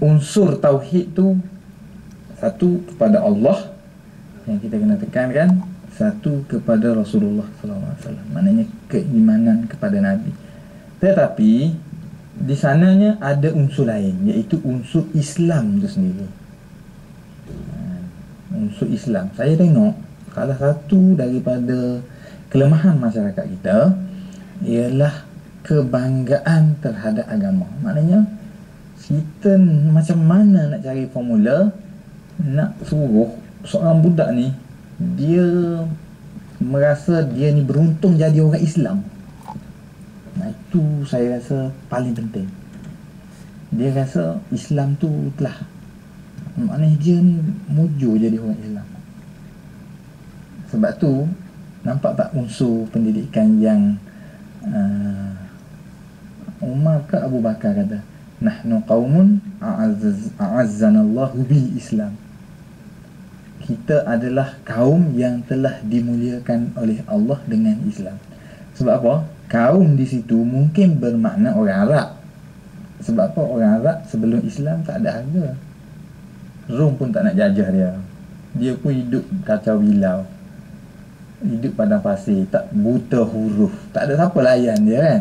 unsur tauhid tu satu kepada Allah yang kita kena tekankan, satu kepada Rasulullah SAW, maknanya keimanan kepada Nabi. Tetapi di sananya ada unsur lain, iaitu unsur Islam itu sendiri. Unsur Islam, saya tengok salah satu daripada kelemahan masyarakat kita ialah kebanggaan terhadap agama. Maknanya kita macam mana nak cari formula nak suruh seorang budak ni, dia merasa dia ni beruntung jadi orang Islam. Nah, itu saya rasa paling penting. Dia rasa Islam tu telah, maknanya dia ni mujur jadi orang Islam. Sebab tu nampak tak unsur pendidikan yang Umar ke Abu Bakar kata, nahnu qaumun a'azzanallahu bil Islam. Kita adalah kaum yang telah dimuliakan oleh Allah dengan Islam. Sebab apa? Kaum di situ mungkin bermakna orang Arab. Sebab apa? Orang Arab sebelum Islam tak ada harga. Rom pun tak nak jajah dia. Dia pun hidup kacau bilau, hidup padang pasir, tak buta huruf, tak ada siapa layan dia kan.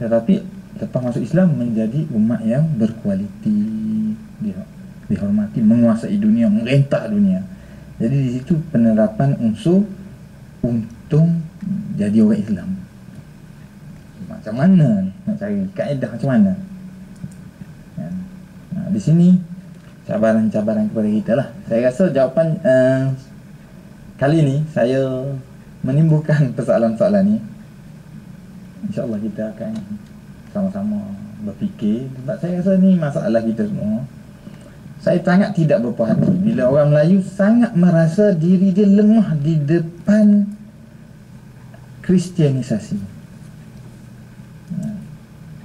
Tetapi lepas masuk Islam menjadi umat yang berkualiti, dihormati, menguasai dunia, merentah dunia. Jadi di situ penerapan unsur untung jadi orang Islam. Macam mana nak cari kaedah macam mana? Nah, di sini cabaran-cabaran kepada kita lah. Saya rasa jawapan kali ni saya menimbulkan persoalan-soalan ni. InsyaAllah kita akan sama-sama berfikir, sebab saya rasa ni masalah kita semua. Saya sangat tidak berpuas hati bila orang Melayu sangat merasa diri dia lemah di depan Kristianisasi.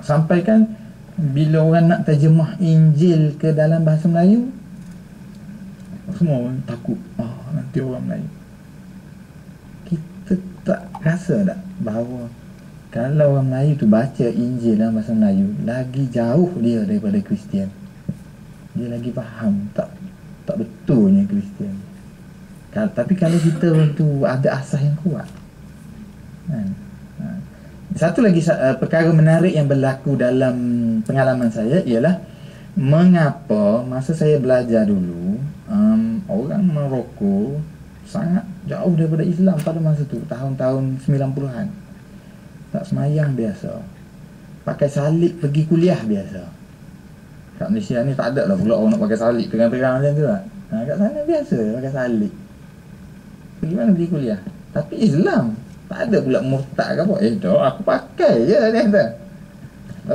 Sampai kan bila orang nak terjemah Injil ke dalam bahasa Melayu, semua orang takut, nanti orang Melayu. Kita tak rasa tak bahawa kalau orang Melayu tu baca Injil dalam bahasa Melayu, lagi jauh dia daripada Kristian. Dia lagi faham tak betulnya Kristian. Tapi kalau kita tu ada asas yang kuat kan? Satu lagi perkara menarik yang berlaku dalam pengalaman saya ialah mengapa masa saya belajar dulu, orang Morocco sangat jauh daripada Islam pada masa tu, tahun-tahun 90-an. Tak semayang biasa, pakai salib pergi kuliah biasa. Kat Malaysia ni tak ada lah pula orang nak pakai salib terang-terang macam tu lah. Kat sana biasa pakai salib, pergi mana pergi kuliah. Tapi Islam tak ada pula murtad ke apa. Dah aku pakai je dia kata.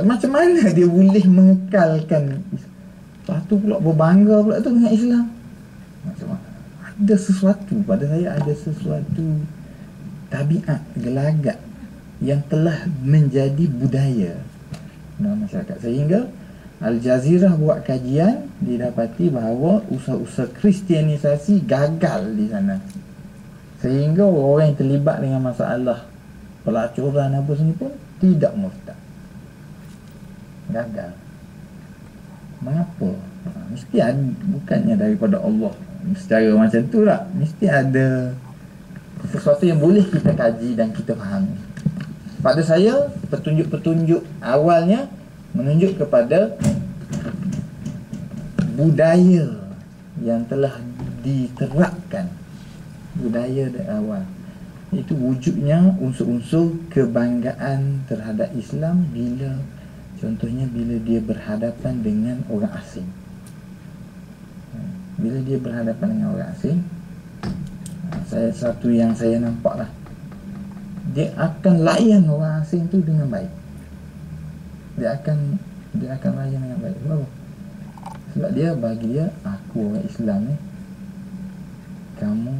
Macam mana dia boleh mengekalkan? Lepas tu pula berbangga pula tu dengan Islam. Macam mana? Ada sesuatu pada saya, ada sesuatu tabiat, gelagat yang telah menjadi budaya dalam masyarakat, sehingga Al Jazeera buat kajian, didapati bahawa usaha-usaha Kristianisasi gagal di sana, sehingga orang yang terlibat dengan masalah pelacuran apa semua pun tidak murtad, gagal. Mengapa? Mesti ada, bukannya daripada Allah secara macam tu lah, mesti ada sesuatu yang boleh kita kaji dan kita fahami. Pada saya, petunjuk-petunjuk awalnya menunjuk kepada budaya yang telah diterapkan, budaya dari awal Itu wujudnya unsur-unsur kebanggaan terhadap Islam bila, contohnya bila dia berhadapan dengan orang asing. Bila dia berhadapan dengan orang asing, satu yang saya nampak lah, dia akan layan orang asing tu dengan baik. Dia akan layan dengan baik. Kenapa? Sebab dia, bagi dia, aku orang Islam ni, kamu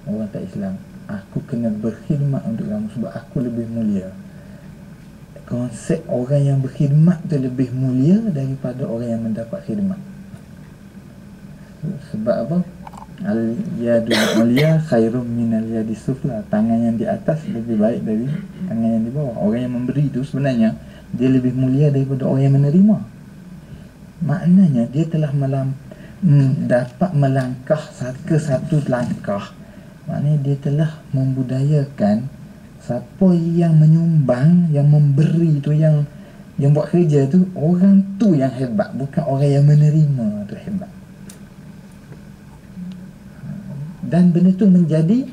orang tak Islam, aku kena berkhidmat untuk kamu sebab aku lebih mulia. Konsep orang yang berkhidmat tu lebih mulia daripada orang yang mendapat khidmat. Sebab apa? Al-yadul ulia khairum minal yadis sufla. Tangan yang di atas lebih baik dari tangan yang di bawah. Orang yang memberi tu sebenarnya dia lebih mulia daripada orang yang menerima. Maknanya dia telah dapat melangkah ke satu langkah. Maknanya dia telah membudayakan siapa yang menyumbang, yang memberi tu, yang buat kerja tu, orang tu yang hebat, bukan orang yang menerima tu hebat. Dan benda tu menjadi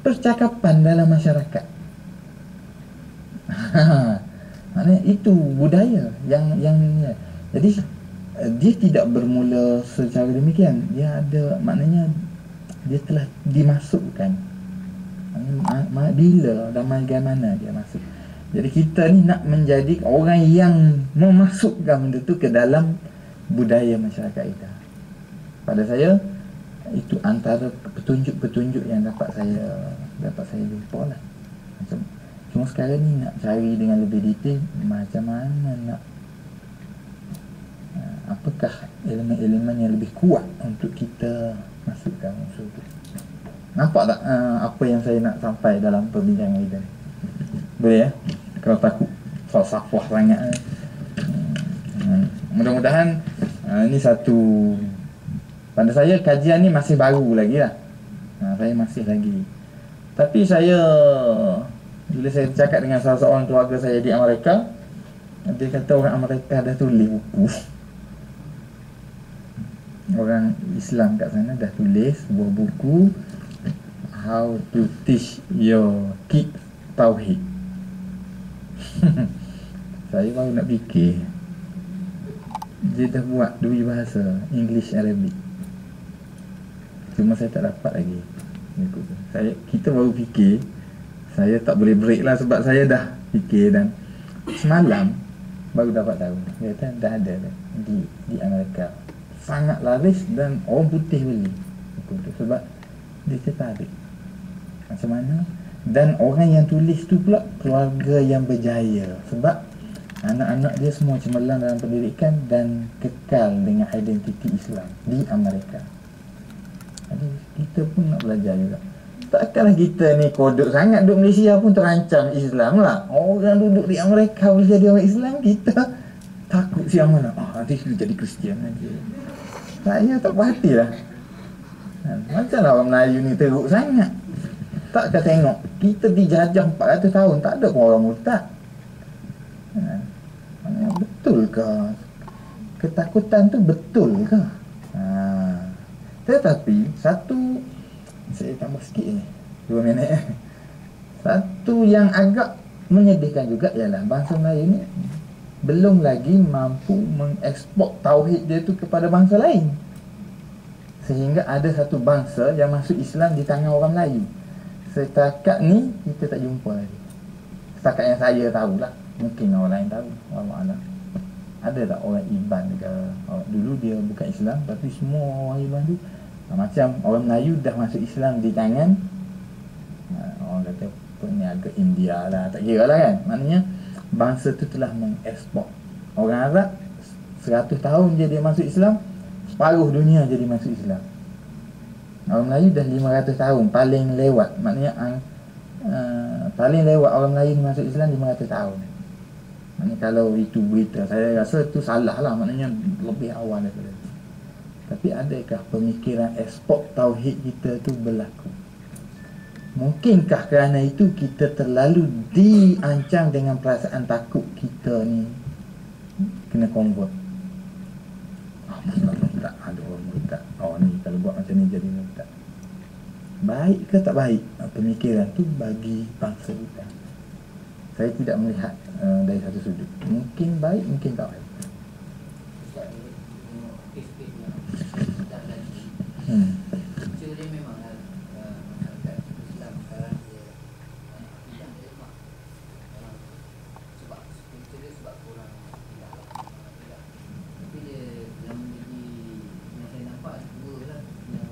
percakapan dalam masyarakat. Maknanya itu budaya yang jadi dia tidak bermula secara demikian. Dia ada, maknanya dia telah dimasukkan. Bila dan bagaimana dia masuk. Jadi kita ni nak menjadi orang yang memasukkan benda tu ke dalam budaya masyarakat kita. Pada saya, itu antara petunjuk-petunjuk yang dapat saya jumpa lah. Cuma sekarang ni nak cari dengan lebih detail macam mana nak, apakah elemen-elemen yang lebih kuat untuk kita masukkan unsur tu. Nampak tak apa yang saya nak sampai dalam perbincangan kita ni? Boleh ya? Kalau takut falsafah sangat. Mudah-mudahan ini satu, pada saya kajian ni masih baru lagi lah. Saya masih lagi. Tapi saya, bila saya bercakap dengan salah seorang keluarga saya di Amerika, dia kata orang Amerika dah tulis buku. Orang Islam kat sana dah tulis sebuah buku, How to Teach Your Kid Tauhid. Saya baru nak fikir, dia dah buat dua bahasa, English Arabic. Cuma saya tak dapat lagi. Kita baru fikir. Saya tak boleh break lah sebab saya dah fikir, dan semalam baru dapat tahu. Dia kata dah ada di Amerika. Sangat laris dan orang putih beli buku tu sebab dia tertarik macam mana. Dan orang yang tulis tu pula keluarga yang berjaya, sebab anak-anak dia semua cemerlang dalam pendidikan dan kekal dengan identiti Islam di Amerika. Jadi kita pun nak belajar juga. Takkanlah kita ni kodok sangat, duduk Malaysia pun terancam Islam lah. Orang duduk di Amerika boleh jadi orang Islam, kita takut siang mana, nanti kita jadi Kristian nanti. Saya tak berhati lah. Macamlah orang Melayu ni teruk sangat. Takkah tengok kita dijajah 400 tahun, tak ada pun orang murtad. Betul ke? Ketakutan tu betul ke? Tetapi satu, saya tambah sikit ni 2 minit. Satu yang agak menyedihkan juga ialah bangsa Melayu ni belum lagi mampu mengeksport tauhid dia tu kepada bangsa lain, sehingga ada satu bangsa yang masuk Islam di tangan orang Melayu. Setakat ni kita tak jumpa lagi. Setakat yang saya tahulah. Mungkin orang lain tahu, Allah. Ada tak orang Iban ke? Dulu dia bukan Islam, tapi semua orang Iban tu macam orang Melayu dah masuk Islam di tangan orang kata pun ni agak India lah, tak kira lah kan. Maknanya bangsa tu telah mengeksport. Orang Arab 100 tahun je dia masuk Islam, separuh dunia jadi masuk Islam. Orang Melayu dah 500 tahun paling lewat. Maknanya paling lewat orang Melayu masuk Islam 500 tahun. Maknanya kalau itu berita, saya rasa tu salah lah. Maknanya lebih awal daripada itu. Tapi adakah pemikiran ekspor tauhid kita tu berlaku? Mungkinkah kerana itu kita terlalu diancam dengan perasaan takut kita ni kena convert? Tak ada orang murtad. Ni kalau buat macam ni jadi murtad. baik ke tak baik pemikiran tu bagi bangsa kita. Saya tidak melihat dari satu sudut. Mungkin baik, mungkin tak baik. Ustaz ni tengok kes-kes yang dah lagi. Culture dia memang masyarakat Islam sekarang dia tidak lemah. Sebab culture dia sebab kurang tidak. Tapi dia yang menjadi yang saya nampak dua lah yang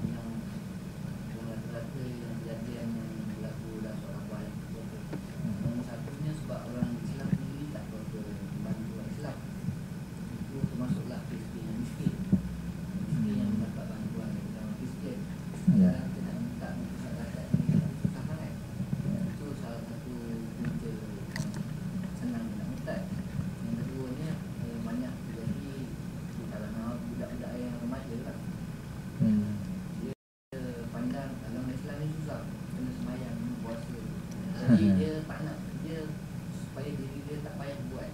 rata-rata yang kejadian yang berlaku dalam seorang buah yang terjadi. Nombor satunya sebab orang Islam sendiri tak berapa bantu orang Islam. Itu termasuklah Kristian yang miskin. Miskin yang mendapat bantuan dari orang Kristian. Ya. Kita nak minta masyarakat ni susah sangat. Itu salah satu punca senang nak murtad. Yang keduanya banyak terjadi di kalangan budak-budak yang remaja lah. Pandang agama Islam ni susah, kena sembahyang, kena puasa. Jadi dia tak nak, dia supaya diri dia tak payah buat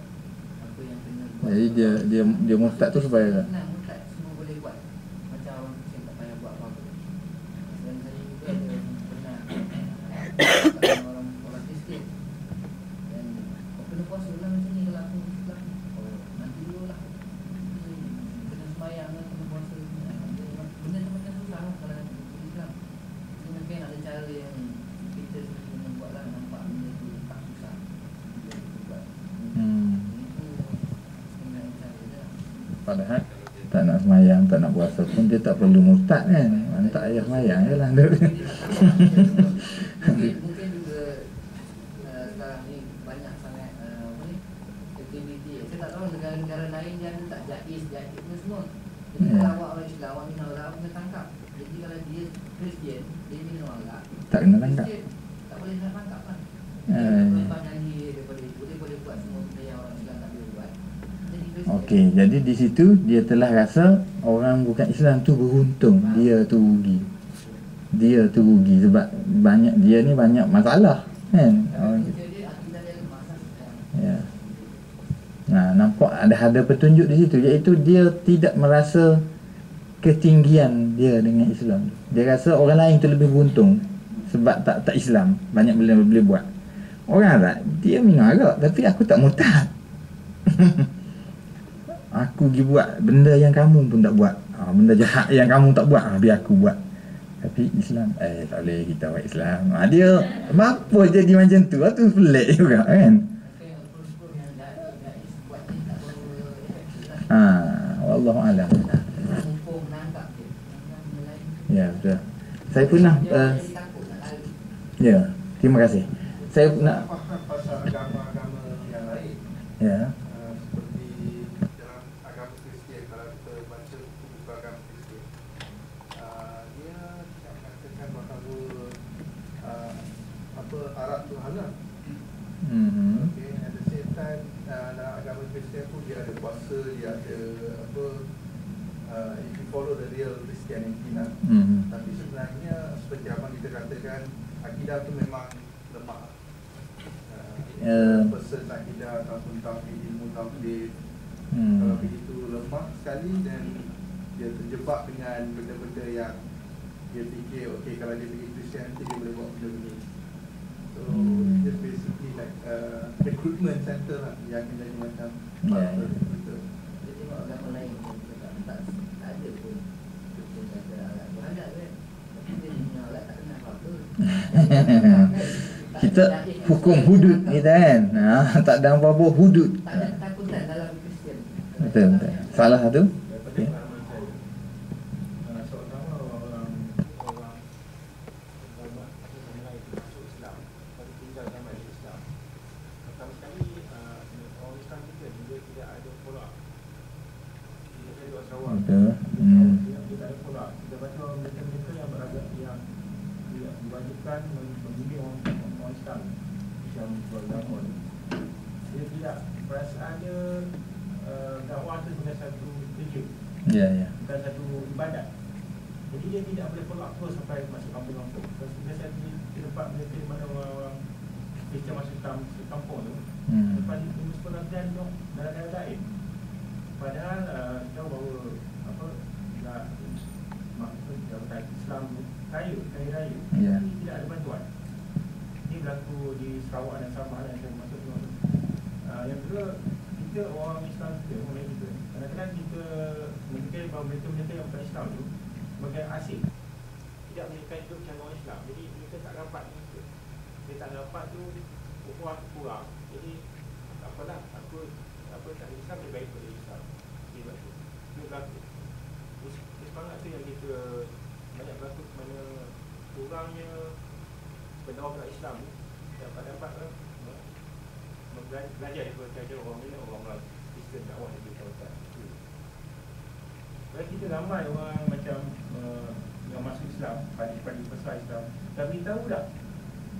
apa yang kena buat. Jadi dia murtad tu supaya Nah, murtad semua boleh buat. Macam orang Kristian tak payah buat apa-apa. Dan saya juga ada pernah orang Kristian. Dan kau kena puasa lah macam ni kalau aku Islam. Oh, nanti dulu lah. Kena sembahyang lah, kena puasa. Benda macam susah lah kalau Islam. Mungkin ada cara yang kita sendiri yang buat lah, nampak benda tu tak susah bila kita buat. Itu dengan cara dia. padahal tak nak semayang, tak nak puasa pun dia tak perlu murtad kan. Tak payah semayang je lah. Mungkin juga sekarang ni banyak sangat apa ni, aktiviti. Saya tak tahu negara-negara lain dia ada tak jais ni semua. Jadi kalau awak orang Islam, awak minum arak, kena tangkap. Jadi kalau dia Kristian, dia minum arak, Tak kena tangkap. tak boleh nak tangkap kan. Lepas nyanyi daripada itu, dia boleh buat semua benda yang orang Islam tak boleh buat. Jadi Kristian. Okey, jadi di situ dia telah rasa orang bukan Islam tu beruntung, dia tu rugi. Dia tu rugi sebab banyak dia ni banyak masalah kan. Jadi akidah dia lemah sekarang. Ya. Nah, nampak ada petunjuk di situ, iaitu dia tidak merasa ketinggian dia dengan Islam. Dia rasa orang lain tu lebih beruntung sebab tak Islam, banyak benda boleh buat. Orang Arab dia minum arak tapi aku tak murtad. Aku pergi buat benda yang kamu pun tak buat. Benda jahat yang kamu tak buat, biar aku buat. Tapi Islam tak boleh, kita buat Islam. Dia apa jadi macam tu? Tu pelik juga kan. Wallahu alam. Ya, betul. Saya pernah ya, terima kasih. Saya nak pasal agama-agama yang lain. ya. Seperti dalam agama Kristian, kalau kita baca buku agama Kristian, dia tidak mengatakan bahawa arak tu halal. Okay, at the same time dalam agama Kristian pun dia ada puasa, dia ada if you follow the real Christianity lah. Tapi sebenarnya seperti abang kita katakan, akidah tu memang lemah. Person akidah ataupun tauhid, ilmu tauhid, kalau begitu lemah sekali, dan dia terjebak dengan benda-benda yang dia fikir okey kalau dia pergi Christianity dia boleh buat benda ni. So just basically like recruitment center lah yang menjadi macam recruiter. Dia tengok agama lain tak ada pun kita kata alat tu ada kan, tapi dia punya alat tak kenal apa-apa. Kita hukum hudud kita kan. Tak ada apa-apa hudud. Tak ada takutan dalam Kristian. Betul. Salah satu. Daripada pengalaman saya, seorang orang agama lain masuk Islam, tapi tinggal dalam Islam. Pertama sekali orang Islam kita dia tidak ada follow up. Tidak ada wasrawak. Betul. Dia tidak ada follow up. Kita baca mereka yang beragam yang diwajibkan membimbing orang Islam yang beragama. Dia tidak perasaan dia dakwah itu bukan satu kerja, Ya. bukan satu ibadat. Jadi dia tidak boleh follow up terus sampai masuk kampung-kampung. Biasanya di tempat mereka mana orang Kristian masuk kampung tu, lepas itu mesti perhatian dong dalam keadaan. Padahal tahu bahawa maksud Islam kaya raya. mereka yang bukan Islam tu sebagai asing, tidak mereka hidup cara orang Islam. Jadi mereka tak dapat itu. Dia tak dapat tu ukuran kurang. Jadi apalah, aku tak Islam lebih baik pada Islam. Dia berlaku. Dia berlaku. Semangat tu yang kita banyak berlaku, mana kurangnya pendawah Islam ni dapat belajar daripada cara orang ni, orang Kristen dakwah yang kita tahu. Kalau kita ramai orang macam yang masuk Islam, padi besar Islam, tapi tahu tak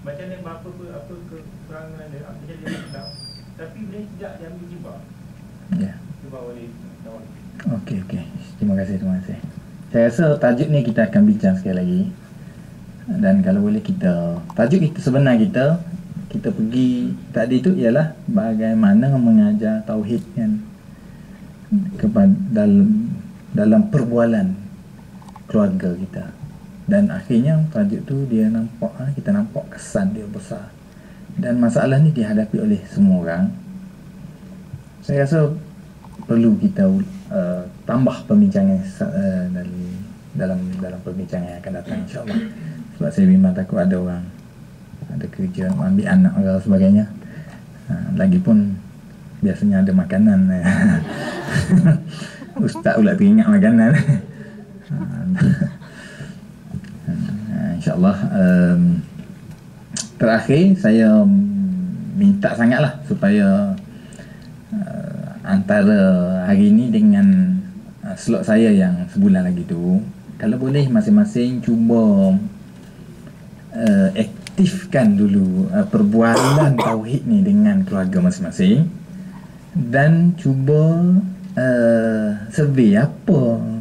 macam mana apa kekurangan dia, apa jadi Islam, tapi boleh tidak diambil tiba. Ya. Tiba oleh dakwah. Okey. Terima kasih. Saya rasa tajuk ni kita akan bincang sekali lagi. Dan kalau boleh tajuk kita sebenar kita pergi tadi tu ialah bagaimana mengajar tauhid kan kepada dalam perbualan keluarga kita. Dan akhirnya tajuk tu kita nampak kesan dia besar. Dan masalah ni dihadapi oleh semua orang. Saya rasa perlu kita tambah perbincangan dalam perbincangan yang akan datang, insya-Allah. Sebab saya memang takut ada orang ada kerja ambil anak dan sebagainya. Lagipun biasanya ada makanan. Ustaz pula teringat makanan. InsyaAllah. Terakhir saya minta sangatlah supaya antara hari ini dengan slot saya yang sebulan lagi tu, kalau boleh masing-masing cuba aktifkan dulu perbualan tauhid ni dengan keluarga masing-masing, dan cuba survey apa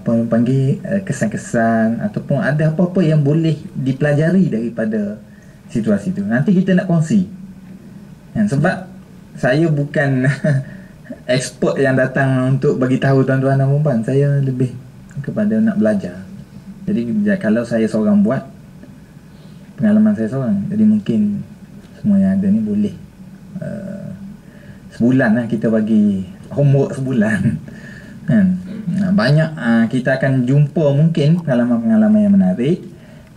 panggil kesan-kesan ataupun ada apa-apa yang boleh dipelajari daripada situasi tu. Nanti kita nak kongsi. Sebab saya bukan expert yang datang untuk bagi tahu tuan-tuan dan puan-puan. Saya lebih kepada nak belajar. Jadi kalau saya seorang buat, pengalaman saya seorang, jadi mungkin semua yang ada ni boleh sebulan lah kita bagi homework sebulan. Kan? Banyak kita akan jumpa mungkin pengalaman-pengalaman yang menarik,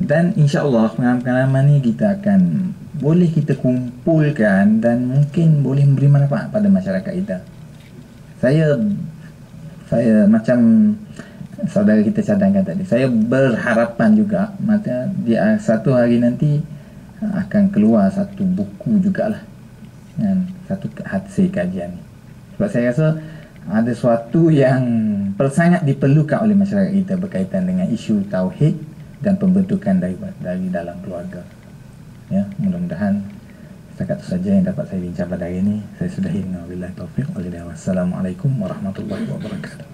dan insya-Allah pengalaman-pengalaman ni kita akan boleh kita kumpulkan dan mungkin boleh memberi manfaat pada masyarakat kita. Saya macam saudara kita cadangkan tadi, saya berharapan juga di satu hari nanti akan keluar satu buku jugalah, kan, satu hasil kajian ni. Sebab saya rasa ada sesuatu yang sangat diperlukan oleh masyarakat kita berkaitan dengan isu tauhid dan pembentukan dari dalam keluarga. Ya, mudah-mudahan setakat itu saja yang dapat saya bincang pada hari ini. Saya sudahi dengan wabillahi taufiq. Wassalamualaikum warahmatullahi wabarakatuh.